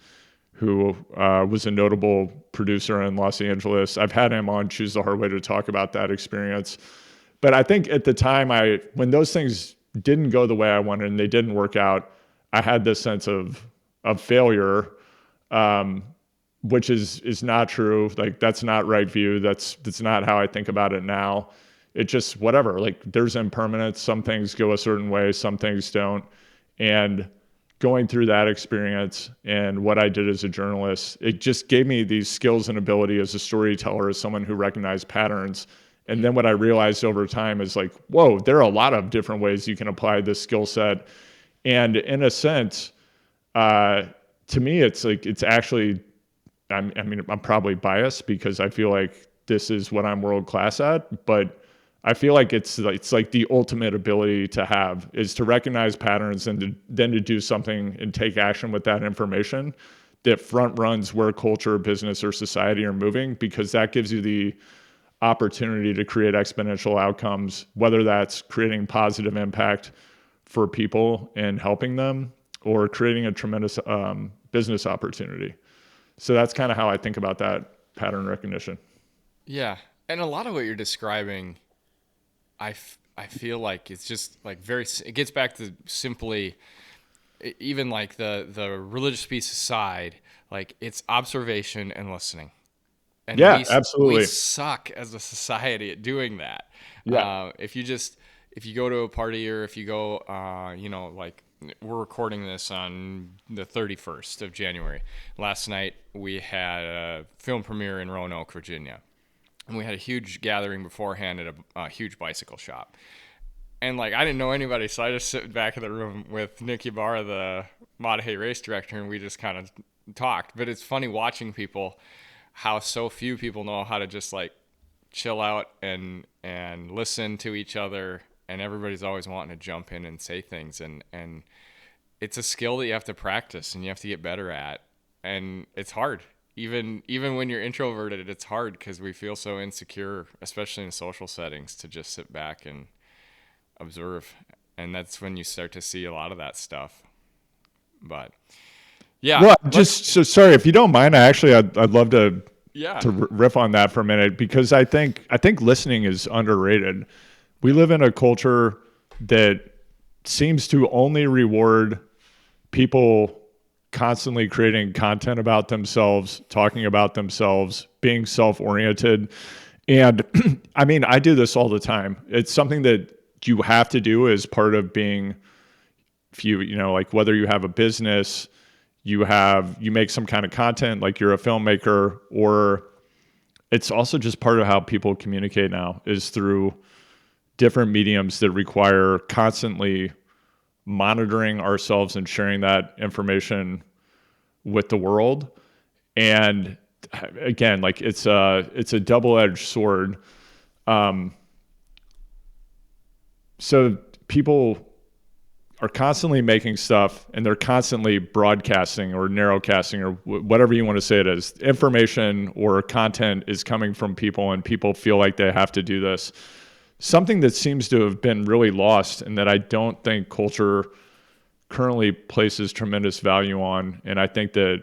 who was a notable producer in Los Angeles. I've had him on Choose the Hard Way to talk about that experience. But I think at the time, when those things didn't go the way I wanted and they didn't work out, I had this sense of failure, which is not true. Like that's not right view. That's not how I think about it now. It just whatever. Like there's impermanence. Some things go a certain way, some things don't. And going through that experience and what I did as a journalist, it just gave me these skills and ability as a storyteller, as someone who recognized patterns. And then what I realized over time is like, whoa, there are a lot of different ways you can apply this skill set. And in a sense, to me, it's actually, I'm probably biased because I feel like this is what I'm world class at, but I feel like it's like the ultimate ability to have is to recognize patterns and then to do something and take action with that information that front runs where culture, business, or society are moving, because that gives you the opportunity to create exponential outcomes, whether that's creating positive impact for people and helping them or creating a tremendous business opportunity. So that's kind of how I think about that pattern recognition. Yeah. And a lot of what you're describing, I feel like it's just like it gets back to simply, even like the religious piece aside, like it's observation and listening. And yeah, absolutely. We suck as a society at doing that. Yeah. If you go to a party or if you go, like we're recording this on the 31st of January. Last night we had a film premiere in Roanoke, Virginia. And we had a huge gathering beforehand at a huge bicycle shop. And like I didn't know anybody, so I just sit back in the room with Nick Ibarra, the Mahahe race director, and we just kind of talked. But it's funny watching people, how so few people know how to just like chill out and listen to each other, and everybody's always wanting to jump in and say things, and it's a skill that you have to practice and you have to get better at, and it's hard. Even when you're introverted, it's hard because we feel so insecure, especially in social settings, to just sit back and observe. And that's when you start to see a lot of that stuff. But Yeah. Well, just so sorry if you don't mind. I'd love to Yeah. riff on that for a minute, because I think listening is underrated. We live in a culture that seems to only reward people constantly creating content about themselves, talking about themselves, being self-oriented. And I mean, I do this all the time. It's something that you have to do as part of being, if you know, like whether you have a business, you make some kind of content, like you're a filmmaker, or it's also just part of how people communicate now is through different mediums that require constantly monitoring ourselves and sharing that information with the world. And again, like it's a double-edged sword. So people are constantly making stuff, and they're constantly broadcasting or narrowcasting or whatever you want to say it is. Information or content is coming from people, and people feel like they have to do this. Something that seems to have been really lost, and that I don't think culture currently places tremendous value on, and I think that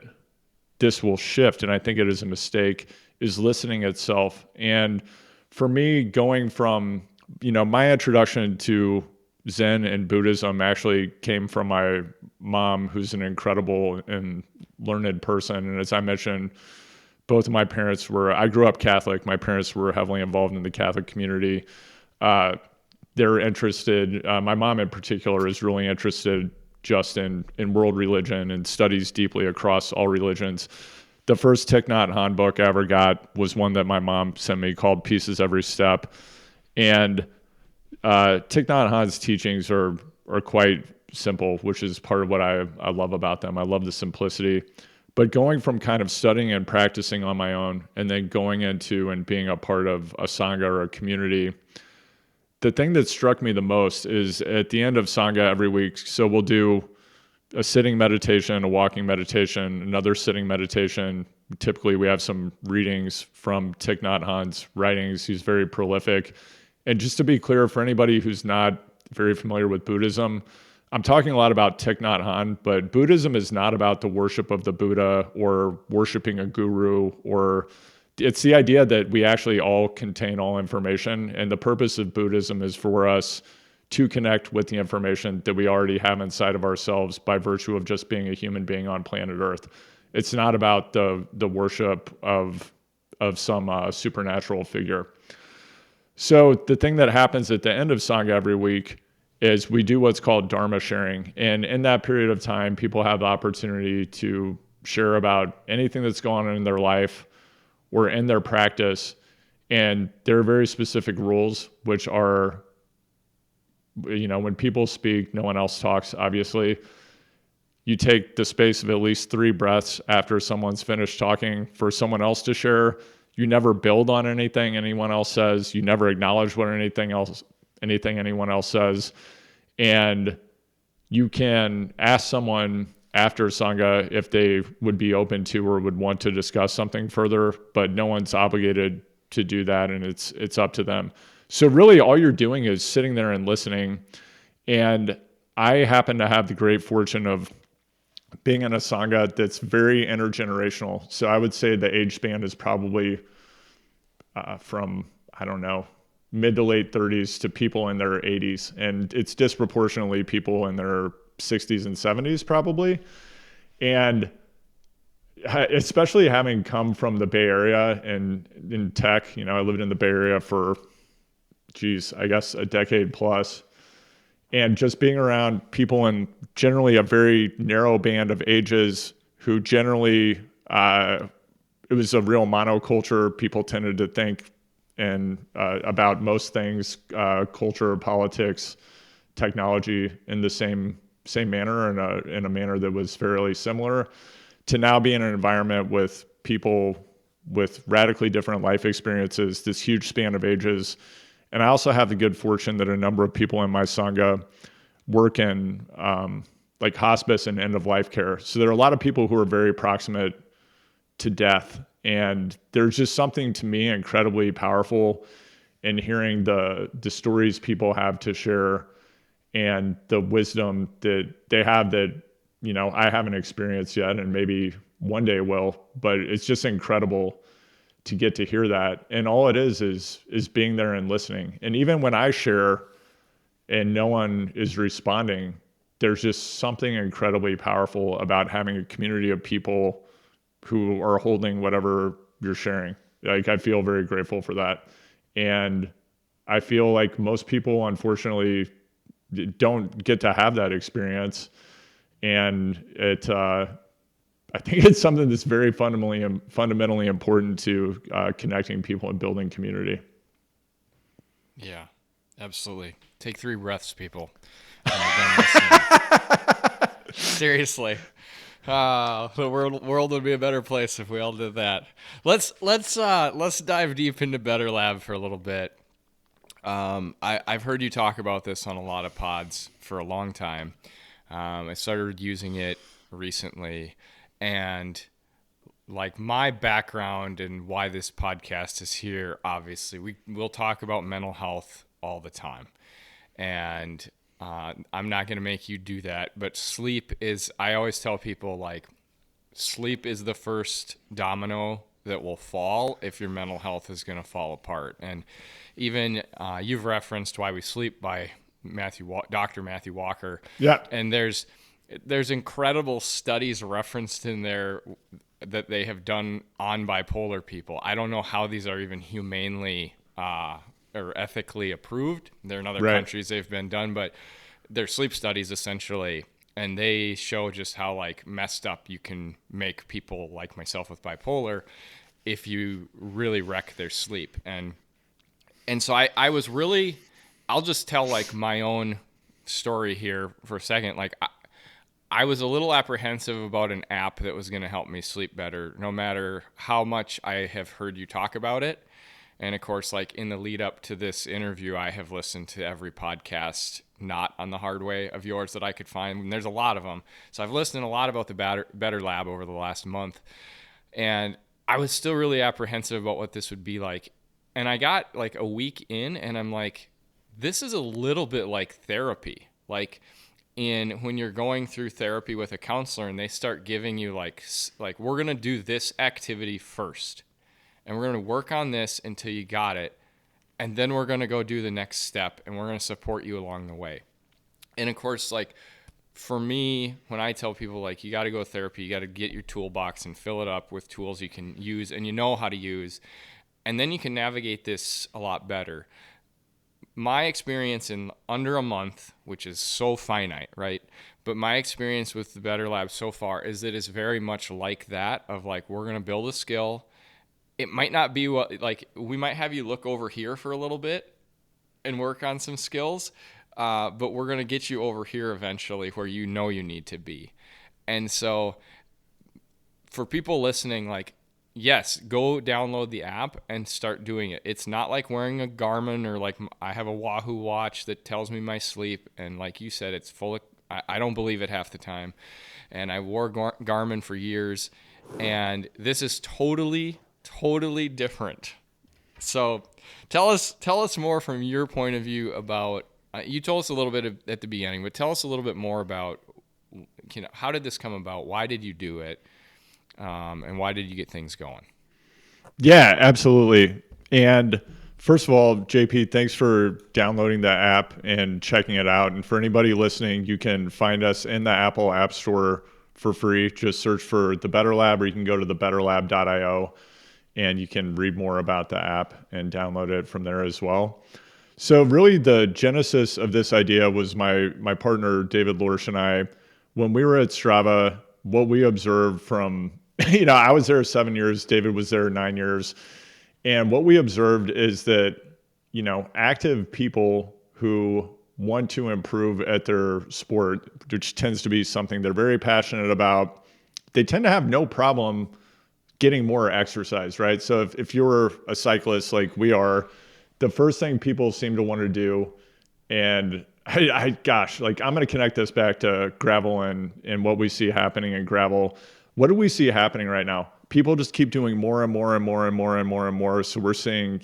this will shift, and I think it is a mistake, is listening itself. And for me, going from, my introduction to Zen and Buddhism actually came from my mom, who's an incredible and learned person. And as I mentioned, both of my parents I grew up Catholic. My parents were heavily involved in the Catholic community. They're interested, my mom in particular is really interested just in world religion and studies deeply across all religions. The first Thich Nhat Hanh book I ever got was one that my mom sent me called Pieces Every Step. And Thich Nhat Hanh's teachings are quite simple, which is part of what I love about them. I love the simplicity. But going from kind of studying and practicing on my own, and then going into and being a part of a Sangha or a community, the thing that struck me the most is at the end of Sangha every week, so we'll do a sitting meditation, a walking meditation, another sitting meditation. Typically, we have some readings from Thich Nhat Hanh's writings. He's very prolific. And just to be clear, for anybody who's not very familiar with Buddhism, I'm talking a lot about Thich Nhat Hanh, but Buddhism is not about the worship of the Buddha or worshiping a guru, or it's the idea that we actually all contain all information. And the purpose of Buddhism is for us to connect with the information that we already have inside of ourselves by virtue of just being a human being on planet Earth. It's not about the worship of some supernatural figure. So the thing that happens at the end of Sangha every week is we do what's called Dharma sharing. And in that period of time, people have the opportunity to share about anything that's going on in their life or in their practice. And there are very specific rules, which are, when people speak, no one else talks, obviously. You take the space of at least 3 breaths after someone's finished talking for someone else to share. You never build on anything anyone else says. You never acknowledge what anything anyone else says. And you can ask someone after Sangha if they would be open to or would want to discuss something further, but no one's obligated to do that, and it's up to them. So really all you're doing is sitting there and listening. And I happen to have the great fortune of being in a Sangha that's very intergenerational. So I would say the age span is probably from, I don't know, mid to late 30s to people in their 80s. And it's disproportionately people in their 60s and 70s probably. And especially having come from the Bay Area and in tech, I lived in the Bay Area for, I guess a decade plus. And just being around people in generally a very narrow band of ages who generally, it was a real monoculture. People tended to think and about most things, culture, politics, technology in the same manner, and in a manner that was fairly similar, to now be in an environment with people with radically different life experiences, this huge span of ages. And I also have the good fortune that a number of people in my Sangha work in like hospice and end-of-life care. So there are a lot of people who are very proximate to death. And there's just something to me incredibly powerful in hearing the stories people have to share and the wisdom that they have that I haven't experienced yet, and maybe one day will, but it's just incredible to get to hear that. And all it is being there and listening. And even when I share and no one is responding, there's just something incredibly powerful about having a community of people who are holding whatever you're sharing. Like, I feel very grateful for that. And I feel like most people, unfortunately, don't get to have that experience. And I think it's something that's very fundamentally important to connecting people and building community. Yeah, absolutely. Take 3 breaths, people. Seriously. The world would be a better place if we all did that. Let's dive deep into Better Lab for a little bit. I've heard you talk about this on a lot of pods for a long time. I started using it recently, and like my background and why this podcast is here, obviously we'll talk about mental health all the time, and I'm not going to make you do that, but I always tell people, like, sleep is the first domino that will fall if your mental health is going to fall apart. And even you've referenced Why We Sleep by Dr. Matthew Walker. Yeah. And there's incredible studies referenced in there that they have done on bipolar people. I don't know how these are even humanely or ethically approved. They're in other countries they've been done, but they're sleep studies essentially, and they show just how like messed up you can make people like myself with bipolar if you really wreck their sleep. And so I was really, I'll just tell like my own story here for a second. Like I was a little apprehensive about an app that was going to help me sleep better, no matter how much I have heard you talk about it. And of course, like in the lead up to this interview, I have listened to every podcast not on the hard way of yours that I could find. And there's a lot of them. So I've listened a lot about the Better Lab over the last month. And I was still really apprehensive about what this would be like. And I got like a week in and I'm like, this is a little bit like therapy. Like when you're going through therapy with a counselor and they start giving you like we're going to do this activity first. And we're going to work on this until you got it. And then we're going to go do the next step and we're going to support you along the way. And of course, like for me, when I tell people like, you got to go to therapy, you got to get your toolbox and fill it up with tools you can use and you know how to use. And then you can navigate this a lot better. My experience in under a month, which is so finite, right? But my experience with the Better Lab so far is that it's very much like that of like, we're going to build a skill. It might not be what, like, we might have you look over here for a little bit and work on some skills, but we're going to get you over here eventually where you know you need to be. And so for people listening, like, yes, go download the app and start doing it. It's not like wearing a Garmin or like I have a Wahoo watch that tells me my sleep. And like you said, it's full of, I don't believe it half the time. And I wore Garmin for years. And this is totally different. So tell us more from your point of view about, you told us a little bit at the beginning, but tell us a little bit more about, how did this come about? Why did you do it? And why did you get things going? Yeah, absolutely. And first of all, JP, thanks for downloading the app and checking it out. And for anybody listening, you can find us in the Apple App Store for free. Just search for The Better Lab, or you can go to thebetterlab.io and you can read more about the app and download it from there as well. So really the genesis of this idea was my partner, David Lorsch, and I, when we were at Strava, what we observed from, I was there 7 years, David was there 9 years. And what we observed is that, active people who want to improve at their sport, which tends to be something they're very passionate about, they tend to have no problem getting more exercise, right? So if you're a cyclist like we are, the first thing people seem to want to do, and I'm going to connect this back to gravel and what we see happening in gravel. What do we see happening right now? People just keep doing more and more and more and more and more and more. So we're seeing,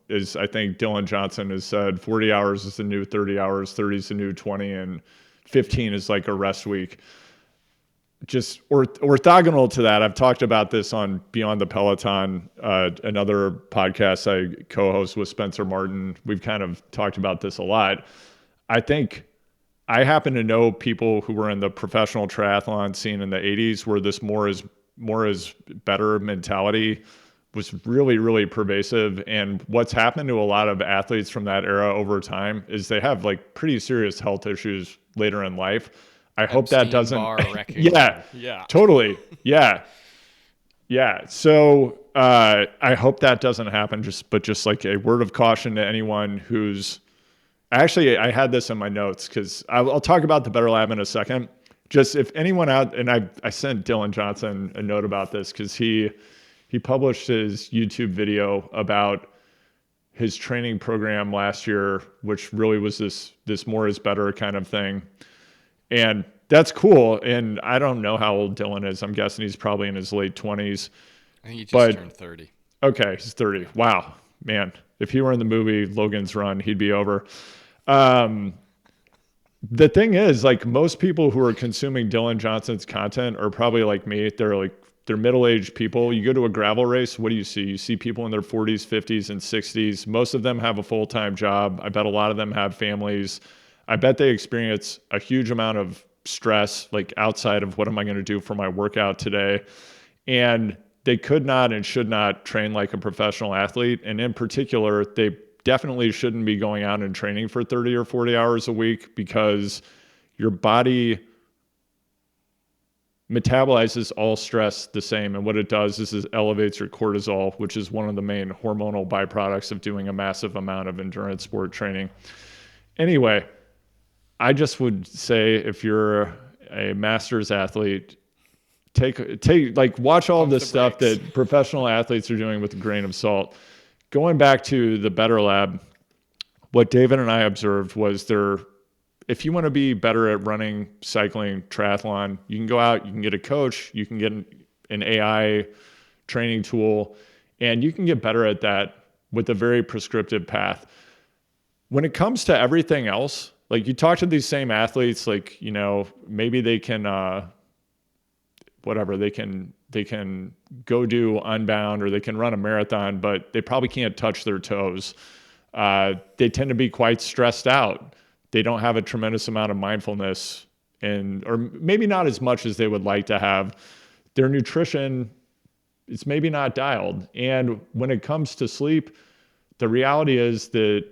as I think Dylan Johnson has said, 40 hours is the new 30 hours, 30 is the new 20, and 15 is like a rest week. just orthogonal to that, I've talked about this on Beyond the Peloton, another podcast I co-host with Spencer Martin. We've kind of talked about this a lot. I think I happen to know people who were in the professional triathlon scene in the 80s where this more is better mentality was really, really pervasive. And what's happened to a lot of athletes from that era over time is they have like pretty serious health issues later in life. I hope that doesn't. Yeah, totally. Yeah. So I hope that doesn't happen. Just like a word of caution to anyone who's actually, I had this in my notes because I'll talk about the Better Lab in a second. Just if anyone out, and I sent Dylan Johnson a note about this because he published his YouTube video about his training program last year, which really was this more is better kind of thing. And that's cool. And I don't know how old Dylan is. I'm guessing he's probably in his late 20s. I think he just turned 30. Okay, he's 30. Wow, man. If he were in the movie Logan's Run, he'd be over. The thing is, like most people who are consuming Dylan Johnson's content are probably like me. They're middle-aged people. You go to a gravel race, what do you see? You see people in their 40s, 50s, and 60s. Most of them have a full-time job. I bet a lot of them have families. I bet they experience a huge amount of stress, like outside of what am I going to do for my workout today? And they could not and should not train like a professional athlete. And in particular, they definitely shouldn't be going out and training for 30 or 40 hours a week because your body metabolizes all stress the same. And what it does is it elevates your cortisol, which is one of the main hormonal byproducts of doing a massive amount of endurance sport training. Anyway, I just would say if you're a master's athlete, watch all this stuff that professional athletes are doing with a grain of salt. Going back to the Better Lab, what David and I observed was if you want to be better at running, cycling, triathlon, you can go out, you can get a coach, you can get an AI training tool, and you can get better at that with a very prescriptive path. When it comes to everything else, like you talk to these same athletes, like, maybe they can, they can go do Unbound or they can run a marathon, but they probably can't touch their toes. They tend to be quite stressed out. They don't have a tremendous amount of mindfulness or maybe not as much as they would like to have. Their nutrition, it's maybe not dialed. And when it comes to sleep, the reality is that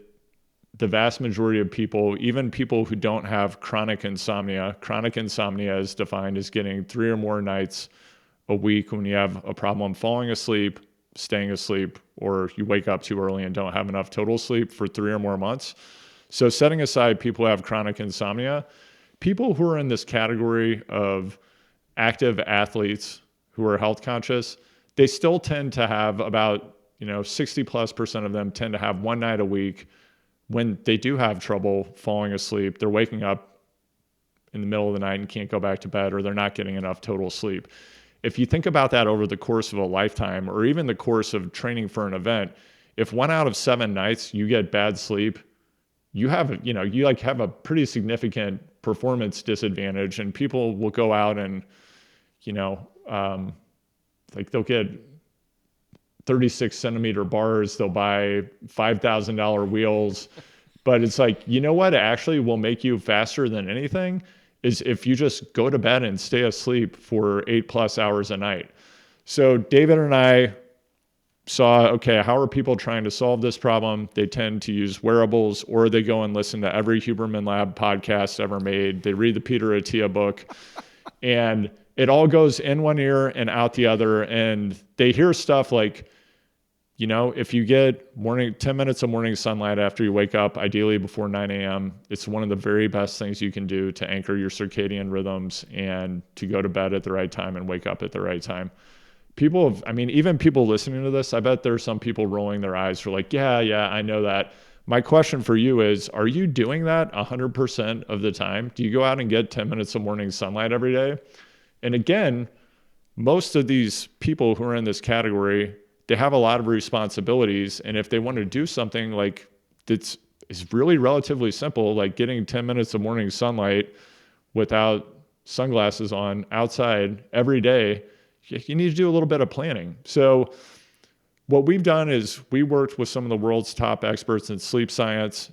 the vast majority of people, even people who don't have chronic insomnia is defined as getting 3 or more nights a week when you have a problem falling asleep, staying asleep, or you wake up too early and don't have enough total sleep for 3 or more months. So setting aside people who have chronic insomnia, people who are in this category of active athletes who are health conscious, they still tend to have about 60+% of them tend to have one night a week when they do have trouble falling asleep. They're waking up in the middle of the night and can't go back to bed, or they're not getting enough total sleep. If you think about that over the course of a lifetime, or even the course of training for an event, if 1 out of 7 nights you get bad sleep, you have a pretty significant performance disadvantage. And people will go out and, they'll get 36 centimeter bars, they'll buy $5,000 wheels. But it's like, what actually will make you faster than anything is if you just go to bed and stay asleep for 8+ hours a night. So David and I saw, okay, how are people trying to solve this problem? They tend to use wearables, or they go and listen to every Huberman Lab podcast ever made. They read the Peter Attia book, and it all goes in one ear and out the other. And they hear stuff like, if you get 10 minutes of morning sunlight after you wake up, ideally before 9 a.m., it's one of the very best things you can do to anchor your circadian rhythms and to go to bed at the right time and wake up at the right time. Even people listening to this, I bet there's some people rolling their eyes who are like, yeah, I know that. My question for you is, are you doing that 100% of the time? Do you go out and get 10 minutes of morning sunlight every day? And again, most of these people who are in this category, they have a lot of responsibilities. And if they want to do something like that's is really relatively simple, like getting 10 minutes of morning sunlight without sunglasses on outside every day, you need to do a little bit of planning. So what we've done is we worked with some of the world's top experts in sleep science.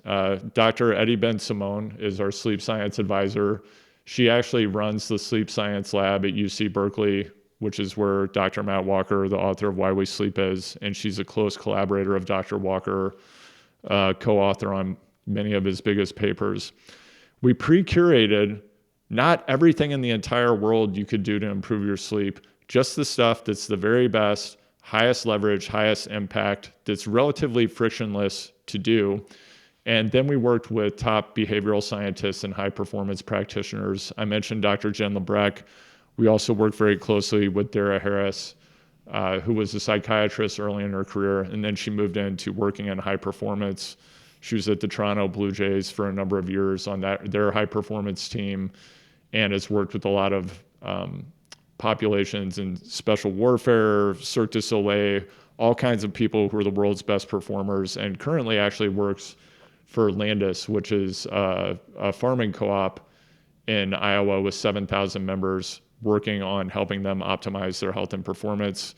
Dr. Eddie Ben-Simone is our sleep science advisor. She actually runs the sleep science lab at UC Berkeley, which is where Dr. Matt Walker, the author of Why We Sleep, is. And she's a close collaborator of Dr. Walker, co-author on many of his biggest papers. We pre-curated not everything in the entire world you could do to improve your sleep, just the stuff that's the very best, highest leverage, highest impact, that's relatively frictionless to do. And then we worked with top behavioral scientists and high performance practitioners. I mentioned Dr. Jen Lebrecht. We also worked very closely with Dara Harris, who was a psychiatrist early in her career, and then she moved into working in high performance. She was at the Toronto Blue Jays for a number of years on their high performance team, and has worked with a lot of populations in special warfare, Cirque du Soleil, all kinds of people who are the world's best performers, and currently actually works for Landis, which is a farming co-op in Iowa with 7,000 members, working on helping them optimize their health and performance.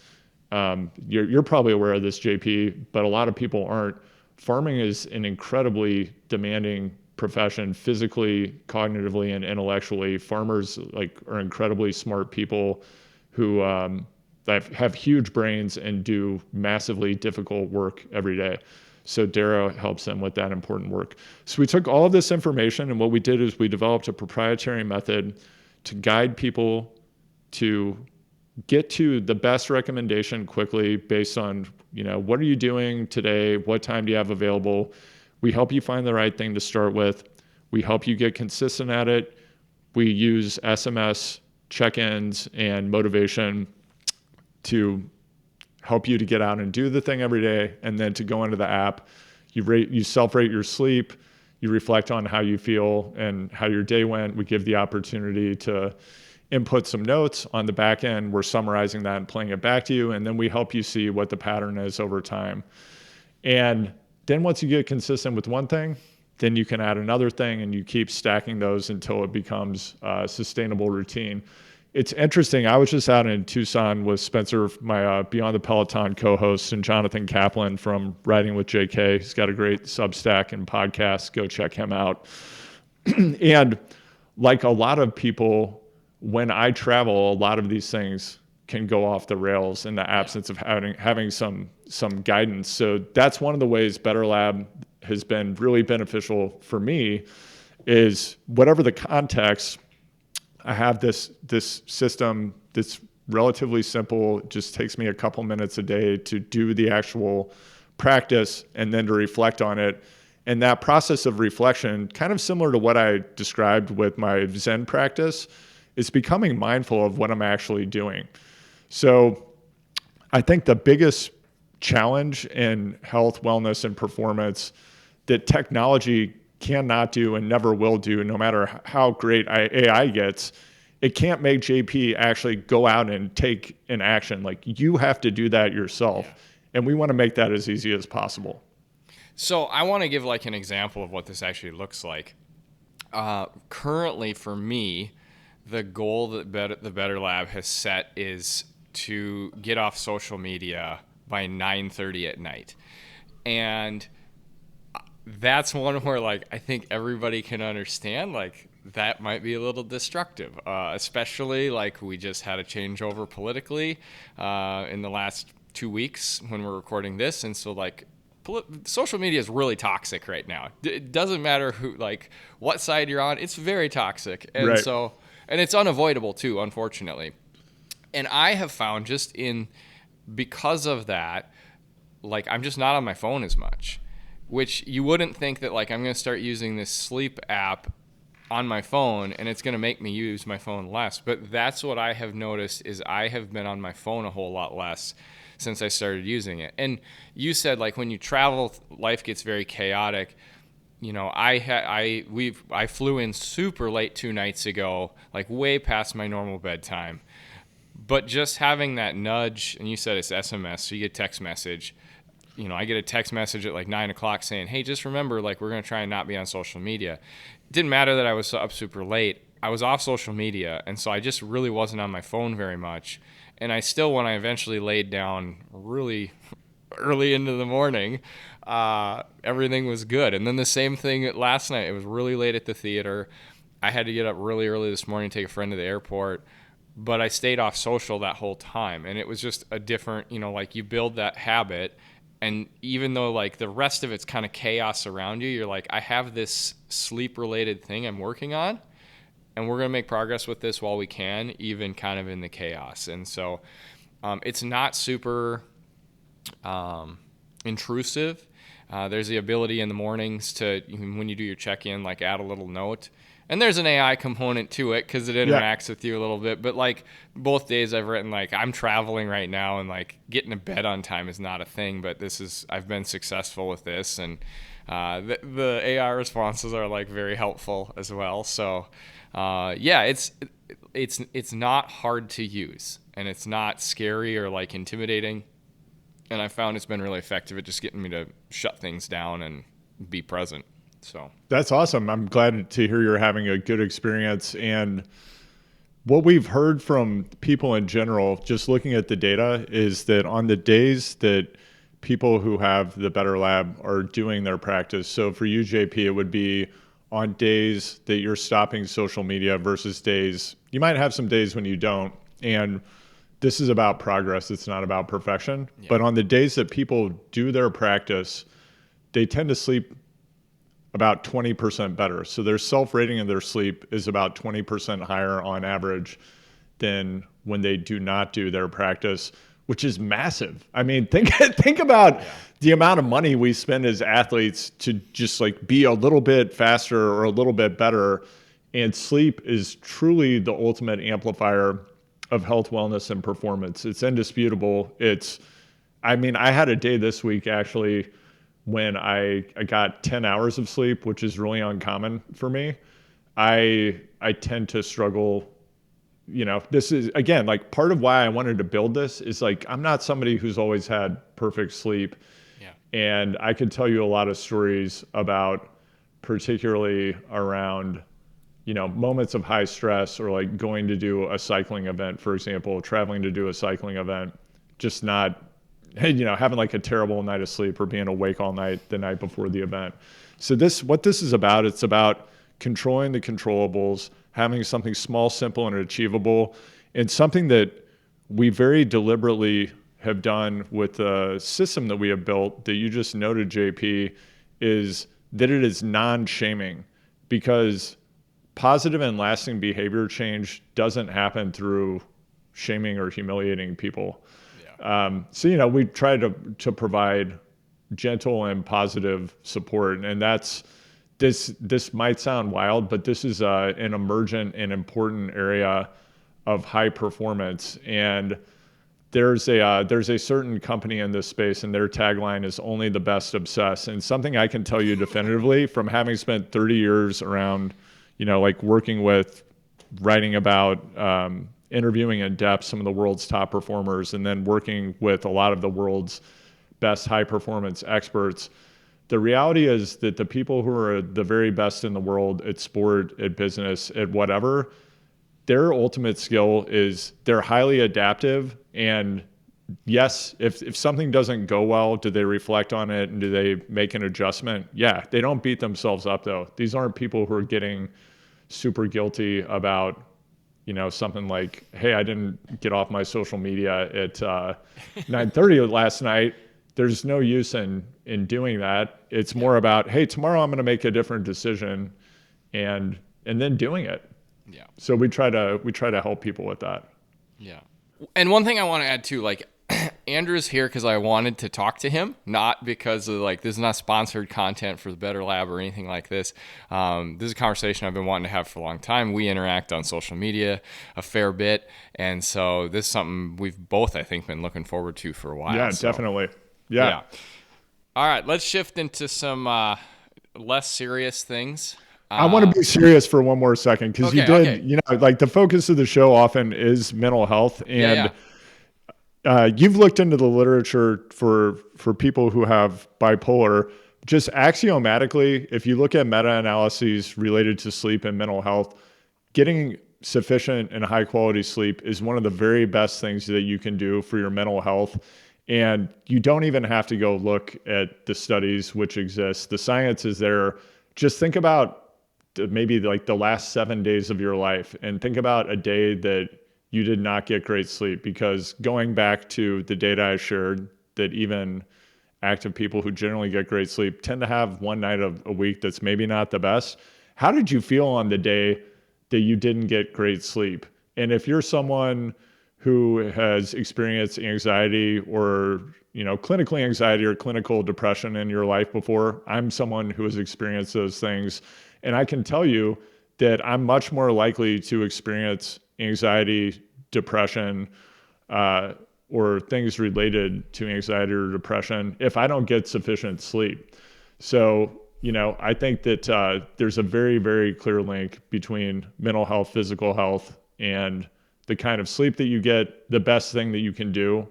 You're probably aware of this, JP, but a lot of people aren't. Farming is an incredibly demanding profession, physically, cognitively, and intellectually. Farmers are incredibly smart people who that have huge brains and do massively difficult work every day. So Dara helps them with that important work. So we took all of this information, and what we did is we developed a proprietary method to guide people to get to the best recommendation quickly based on, what are you doing today? What time do you have available? We help you find the right thing to start with. We help you get consistent at it. We use SMS check-ins and motivation to help you to get out and do the thing every day, and then to go into the app. You self-rate your sleep. You reflect on how you feel and how your day went. We give the opportunity to input some notes on the back end. We're summarizing that and playing it back to you, and then we help you see what the pattern is over time. And then once you get consistent with one thing, then you can add another thing, and you keep stacking those until it becomes a sustainable routine. It's interesting. I was just out in Tucson with Spencer, my Beyond the Peloton co-host, and Jonathan Kaplan from Riding with JK. He's got a great Substack and podcast. Go check him out. And like a lot of people, when I travel, a lot of these things can go off the rails in the absence of having some guidance. So that's one of the ways Better Lab has been really beneficial for me, is whatever the context, I have this system that's relatively simple. It just takes me a couple minutes a day to do the actual practice and then to reflect on it. And that process of reflection, kind of similar to what I described with my Zen practice, is becoming mindful of what I'm actually doing. So I think the biggest challenge in health, wellness, and performance that technology cannot do and never will do, no matter how great AI gets, it can't make JP actually go out and take an action. Like, you have to do that yourself. Yeah. And we want to make that as easy as possible. So I want to give like an example of what this actually looks like. Currently for me, the goal that the Better Lab has set is to get off social media by 9:30 at night. And that's one where I think everybody can understand that might be a little destructive, especially we just had a changeover politically in the last 2 weeks when we're recording this. And so social media is really toxic right now. It doesn't matter what side you're on. It's very toxic. And right. So, and it's unavoidable too, unfortunately. And I have found because of that, I'm just not on my phone as much, which you wouldn't think that I'm going to start using this sleep app on my phone and it's going to make me use my phone less. But that's what I have noticed, is I have been on my phone a whole lot less since I started using it. And you said when you travel, life gets very chaotic. I flew in super late 2 nights ago, way past my normal bedtime. But just having that nudge, and you said it's SMS, so you get a text message. I get a text message at 9 o'clock saying, hey, just remember, we're going to try and not be on social media. It didn't matter that I was up super late. I was off social media, and so I just really wasn't on my phone very much. And I still, when I eventually laid down really early into the morning, everything was good. And then the same thing last night. It was really late at the theater. I had to get up really early this morning to take a friend to the airport, but I stayed off social that whole time. And it was just a different, like you build that habit. And even though like the rest of it's kind of chaos around you, you're like, I have this sleep related thing I'm working on, and we're going to make progress with this while we can, even kind of in the chaos. And so it's not super intrusive. There's the ability in the mornings to, when you do your check-in, like add a little note. And there's an AI component to it because it interacts with you a little bit. But like both days I've written like, I'm traveling right now, and like getting to bed on time is not a thing, but I've been successful with this. And the AI responses are like very helpful as well. So it's not hard to use, and it's not scary or like intimidating. And I found it's been really effective at just getting me to shut things down and be present. So that's awesome. I'm glad to hear you're having a good experience. And what we've heard from people in general, just looking at the data, is that on the days that people who have the Better Lab are doing their practice, so for you, JP, it would be on days that you're stopping social media versus days, you might have some days when you don't. And this is about progress. It's not about perfection. Yeah. But on the days that people do their practice, they tend to sleep about 20% better. So their self-rating of their sleep is about 20% higher on average than when they do not do their practice, which is massive. I mean, think about the amount of money we spend as athletes to just like be a little bit faster or a little bit better. And sleep is truly the ultimate amplifier of health, wellness, and performance. It's indisputable. I had a day this week actually when I got 10 hours of sleep, which is really uncommon for me. I tend to struggle. This is, again, like part of why I wanted to build this is like, I'm not somebody who's always had perfect sleep. Yeah. And I could tell you a lot of stories about, particularly around, moments of high stress, or like going to do a cycling event, for example, traveling to do a cycling event, just not, having like a terrible night of sleep or being awake all night the night before the event. So what this is about, it's about controlling the controllables, having something small, simple, and achievable, and something that we very deliberately have done with the system that we have built that you just noted, JP, is that it is non-shaming, because positive and lasting behavior change doesn't happen through shaming or humiliating people. So we try to provide gentle and positive support, and that's this might sound wild, but this is an emergent and important area of high performance. And there's a certain company in this space, and their tagline is "Only the best obsess." And something I can tell you definitively from having spent 30 years around, like working with, writing about, interviewing in depth some of the world's top performers, and then working with a lot of the world's best high performance experts. The reality is that the people who are the very best in the world at sport, at business, at whatever, their ultimate skill is they're highly adaptive. And yes, if something doesn't go well, do they reflect on it and do they make an adjustment? Yeah, they don't beat themselves up though. These aren't people who are getting super guilty about, something like, hey, I didn't get off my social media at 9:30 last night. There's no use in doing that. It's more about, hey, tomorrow I'm going to make a different decision, and then doing it. Yeah. So we try to help people with that. Yeah. And one thing I want to add too, like Andrew's here because I wanted to talk to him, not because of like, this is not sponsored content for the Better Lab or anything like this. This is a conversation I've been wanting to have for a long time. We interact on social media a fair bit. And so this is something we've both, I think, been looking forward to for a while. Yeah, definitely. Yeah. All right, let's shift into some less serious things. I want to be serious for one more second, because like the focus of the show often is mental health. And you've looked into the literature for people who have bipolar. Just axiomatically, if you look at meta-analyses related to sleep and mental health, getting sufficient and high quality sleep is one of the very best things that you can do for your mental health. And you don't even have to go look at the studies which exist. The science is there. Just think about maybe like the last 7 days of your life and think about a day that you did not get great sleep, because going back to the data I shared, that even active people who generally get great sleep tend to have one night of a week that's maybe not the best. How did you feel on the day that you didn't get great sleep? And if you're someone who has experienced anxiety or, clinically anxiety or clinical depression in your life before, I'm someone who has experienced those things. And I can tell you that I'm much more likely to experience anxiety, depression, or things related to anxiety or depression if I don't get sufficient sleep. So, I think that there's a very, very clear link between mental health, physical health, and the kind of sleep that you get. The best thing that you can do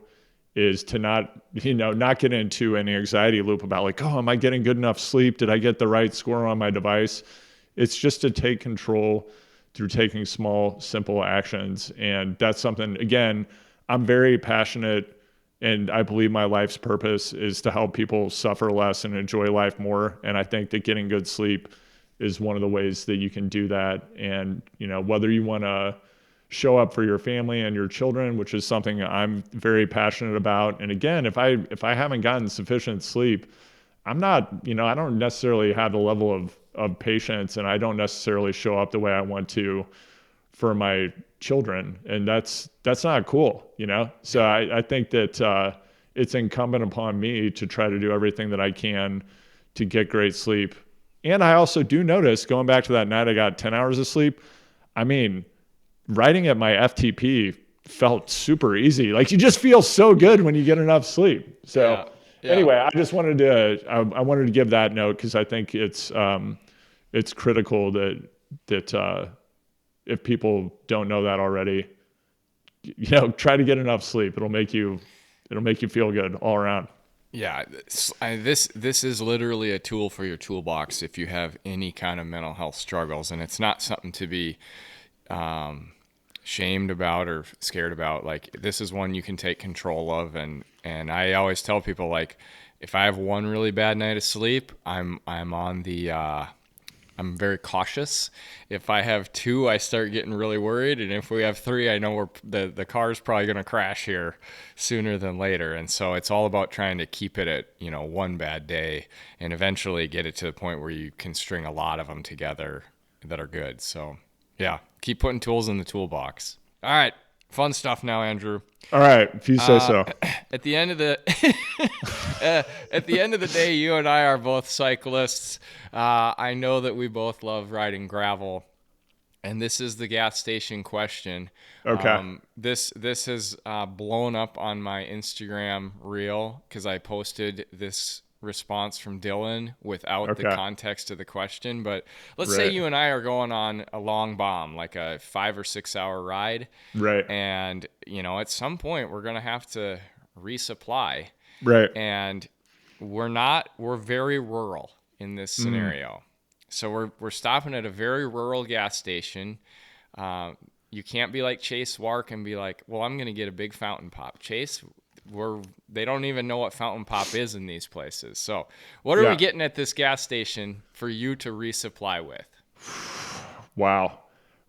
is to not get into an anxiety loop about like, oh, am I getting good enough sleep? Did I get the right score on my device? It's just to take control through taking small, simple actions. And that's something, again, I'm very passionate, and I believe my life's purpose is to help people suffer less and enjoy life more. And I think that getting good sleep is one of the ways that you can do that. And, whether you want to show up for your family and your children, which is something I'm very passionate about. And again, if I haven't gotten sufficient sleep, I'm not, I don't necessarily have the level of patience, and I don't necessarily show up the way I want to for my children. And that's not cool, So I think that it's incumbent upon me to try to do everything that I can to get great sleep. And I also do notice, going back to that night I got 10 hours of sleep, riding at my FTP felt super easy. Like, you just feel so good when you get enough sleep. So anyway, I just wanted to give that note, because I think it's critical that if people don't know that already, try to get enough sleep. It'll make you feel good all around. Yeah, this is literally a tool for your toolbox if you have any kind of mental health struggles, and it's not something to be shamed about or scared about. Like, this is one you can take control of, and I always tell people, like, if I have one really bad night of sleep, I'm on the I'm very cautious. If I have two, I start getting really worried, and if we have three, I know the car's probably going to crash here sooner than later. And so it's all about trying to keep it at one bad day, and eventually get it to the point where you can string a lot of them together that are good. So yeah, keep putting tools in the toolbox. All right, fun stuff now, Andrew. All right, if you say so. At the end of the day, you and I are both cyclists. I know that we both love riding gravel, and this is the gas station question. Okay. This has blown up on my Instagram reel because I posted this response from Dylan without the context of the question. But let's say you and I are going on a long bomb, like a 5 or 6 hour ride. Right. And, at some point we're going to have to resupply. Right. And we're very rural in this scenario. So we're stopping at a very rural gas station. You can't be like Chase Wark and be like, well, I'm going to get a big fountain pop. Chase, they don't even know what fountain pop is in these places. So what are we getting at this gas station for you to resupply with? Wow.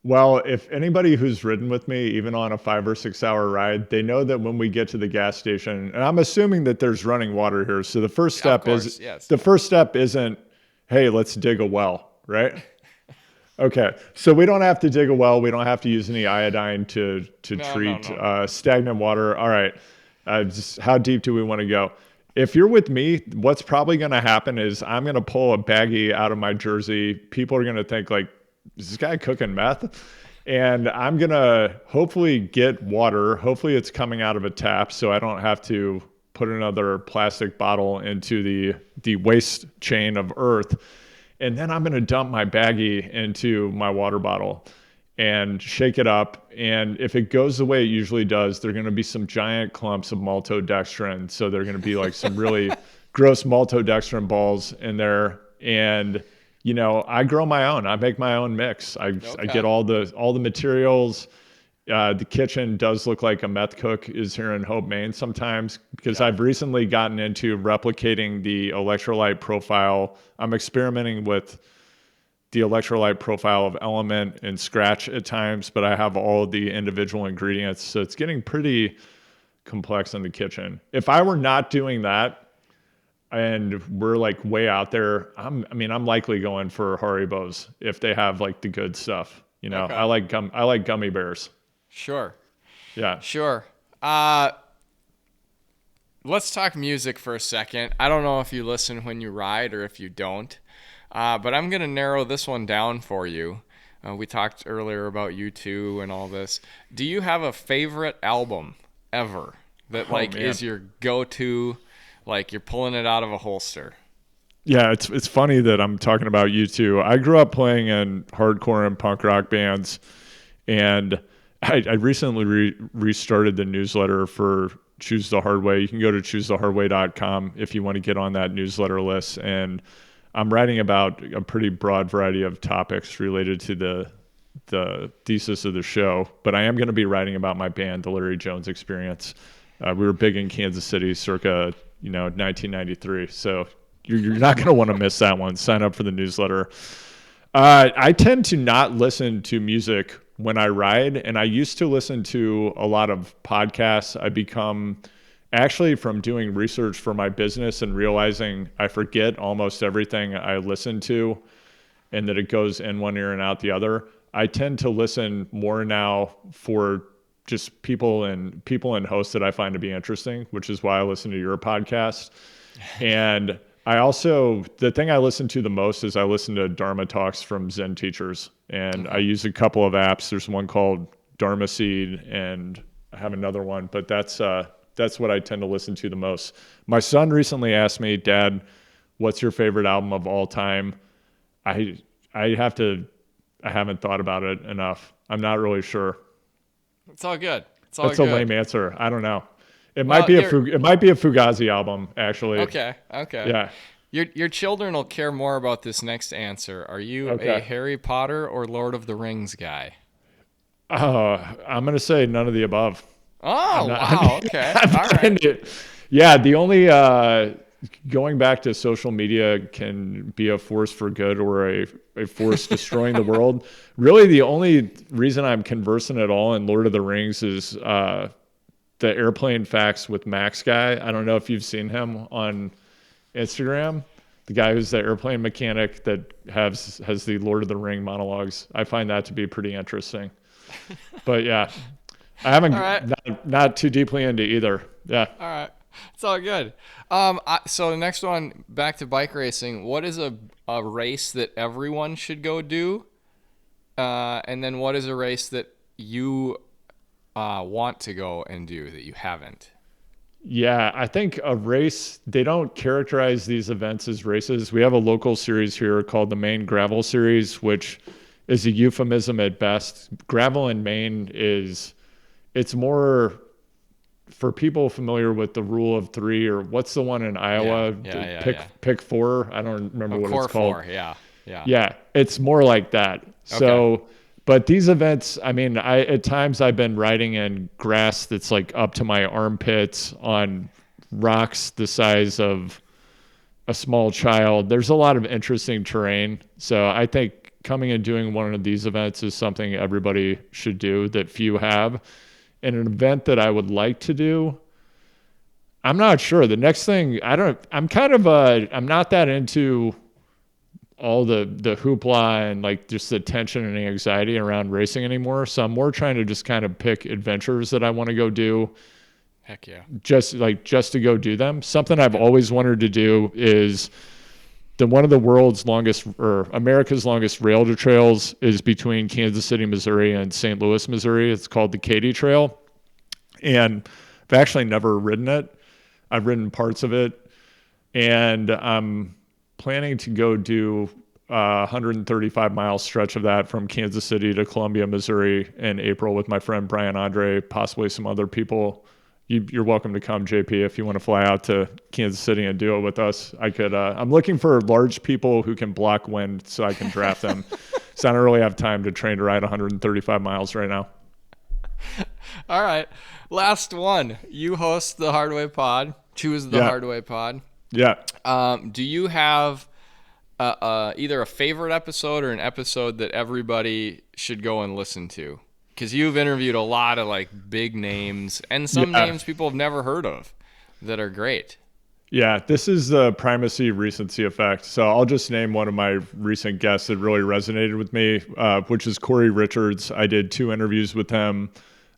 Well, if anybody who's ridden with me, even on a 5 or 6 hour ride, they know that when we get to the gas station, and I'm assuming that there's running water here. So the first step isn't, hey, let's dig a well, right? Okay. So we don't have to dig a well. We don't have to use any iodine to treat stagnant water. All right. Just how deep do we want to go? If you're with me, what's probably going to happen is I'm going to pull a baggie out of my jersey. People are going to think like, is this guy cooking meth? And I'm going to hopefully get water. Hopefully it's coming out of a tap so I don't have to put another plastic bottle into the waste chain of earth. And then I'm going to dump my baggie into my water bottle and shake it up. And if it goes the way it usually does, there are going to be some giant clumps of maltodextrin. So there are going to be like some really gross maltodextrin balls in there. And I grow my own. I make my own mix. I get Okay. all the materials. The kitchen does look like a meth cook is here in Hope, Maine sometimes because Yeah. I've recently gotten into replicating the electrolyte profile. I'm experimenting with the electrolyte profile of Element and Scratch at times, but I have all of the individual ingredients. So it's getting pretty complex in the kitchen. If I were not doing that, and we're like way out there, I'm likely going for Haribos if they have like the good stuff. Okay. I like gummy bears. Sure. Yeah. Sure. Let's talk music for a second. I don't know if you listen when you ride or if you don't, but I'm going to narrow this one down for you. We talked earlier about U2 and all this. Do you have a favorite album ever that Oh like man. is your go-to, like you're pulling it out of a holster? Yeah, it's funny that I'm talking about you too. I grew up playing in hardcore and punk rock bands, and I recently restarted the newsletter for Choose the Hard Way. You can go to choosethehardway.com if you want to get on that newsletter list. And I'm writing about a pretty broad variety of topics related to the thesis of the show. But I am going to be writing about my band, the Larry Jones Experience. We were big in Kansas City circa 1993. So you're not going to want to miss that one. Sign up for the newsletter. I tend to not listen to music when I ride, and I used to listen to a lot of podcasts. I become actually from doing research for my business and realizing I forget almost everything I listen to and that it goes in one ear and out the other. I tend to listen more now for just people and hosts that I find to be interesting, which is why I listen to your podcast. And the thing I listen to the most is I listen to Dharma talks from Zen teachers. And I use a couple of apps. There's one called Dharma Seed, and I have another one, but that's what I tend to listen to the most. My son recently asked me, Dad, what's your favorite album of all time? I haven't thought about it enough. I'm not really sure. It's all good. It's all That's a good. lame answer. I don't know. It Well, might be it might be a Fugazi album, actually. Okay. Okay. Yeah. Your children will care more about this next answer. Are you a Okay. Harry Potter or Lord of the Rings guy? I'm gonna say none of the above. Oh, Not, wow. Okay. I'm All not right. into- yeah, the only going back to social media can be a force for good or a force destroying the world. Really, the only reason I'm conversant at all in Lord of the Rings is the airplane facts with Max guy. I don't know if you've seen him on Instagram. The guy who's the airplane mechanic that has the Lord of the Ring monologues. I find that to be pretty interesting. But yeah, I haven't All right. not too deeply into either. Yeah. All right. It's all good. So the next one, back to bike racing. What is a race that everyone should go do? And then what is a race that you want to go and do that you haven't? Yeah, I think a race, they don't characterize these events as races. We have a local series here called the Maine Gravel Series, which is a euphemism at best. Gravel in Maine it's more for people familiar with the rule of three, or what's the one in Iowa? Pick four. I don't remember what Core it's called. four. Yeah. Yeah. Yeah, it's more like that. So, Okay. but these events, at times I've been riding in grass that's like up to my armpits on rocks the size of a small child. There's a lot of interesting terrain. So I think coming and doing one of these events is something everybody should do that few have. And an event that I would like to do, I'm not sure. The next thing, I'm not that into all the hoopla and like just the tension and anxiety around racing anymore. So I'm more trying to just kind of pick adventures that I want to go do. Heck yeah. Just to go do them. Something I've always wanted to do is one of the world's longest or America's longest rail to trails is between Kansas City, Missouri and St. Louis, Missouri. It's called the Katy Trail. And I've actually never ridden it. I've ridden parts of it, and I'm planning to go do a 135-mile stretch of that from Kansas City to Columbia, Missouri in April with my friend Brian Andre, possibly some other people. you're welcome to come, JP, if you want to fly out to Kansas City and do it with us. I could. I'm looking for large people who can block wind so I can draft them. So I don't really have time to train to ride 135 miles right now. All right. Last one. You host the Hardway Pod. Choose the Hardway Pod. Yeah. Do you have either a favorite episode or an episode that everybody should go and listen to? Because you've interviewed a lot of like big names and some names people have never heard of that are great. Yeah, this is the primacy recency effect. So I'll just name one of my recent guests that really resonated with me, which is Corey Richards. I did 2 interviews with him.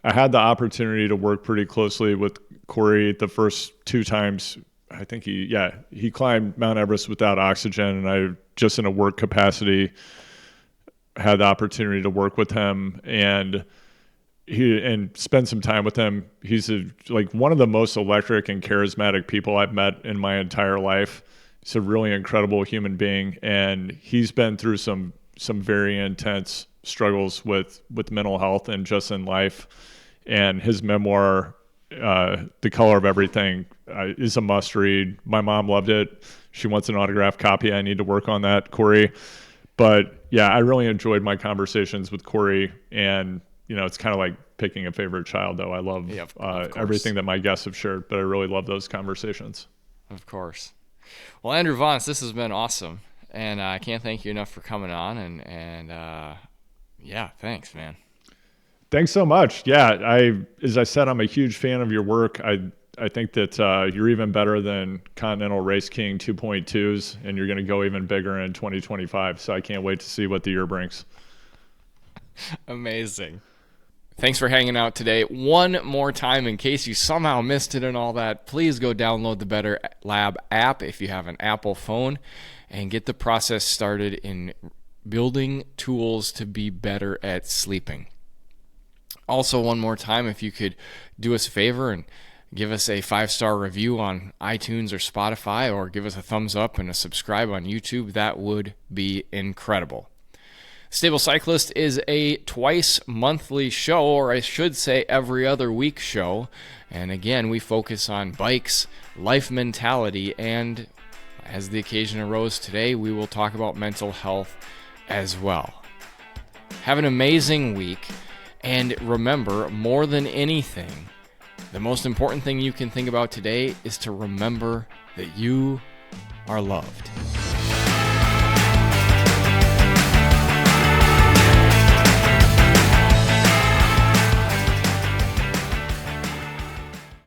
I had the opportunity to work pretty closely with Corey the first 2 times. I think he climbed Mount Everest without oxygen, and I just in a work capacity had the opportunity to work with him and spend some time with him. He's like one of the most electric and charismatic people I've met in my entire life. He's a really incredible human being, and he's been through some very intense struggles with mental health and just in life. And his memoir, The Color of Everything, is a must read. My mom loved it. She wants an autographed copy. I need to work on that, Corey. But yeah, I really enjoyed my conversations with Corey, and it's kind of like picking a favorite child, though. I love everything that my guests have shared, but I really love those conversations. Of course. Well, Andrew Vontz, this has been awesome, and I can't thank you enough for coming on. And thanks, man. Thanks so much. Yeah, as I said, I'm a huge fan of your work. I think that you're even better than Continental Race King 2.2s, and you're going to go even bigger in 2025. So I can't wait to see what the year brings. Amazing. Thanks for hanging out today. One more time, in case you somehow missed it and all that, please go download the Better Lab app if you have an Apple phone and get the process started in building tools to be better at sleeping. Also, one more time, if you could do us a favor and give us a 5-star review on iTunes or Spotify, or give us a thumbs up and a subscribe on YouTube, that would be incredible. Stable Cyclist is a twice-monthly show, or I should say every other week show. And again, we focus on bikes, life mentality, and as the occasion arose today, we will talk about mental health as well. Have an amazing week, and remember, more than anything, the most important thing you can think about today is to remember that you are loved.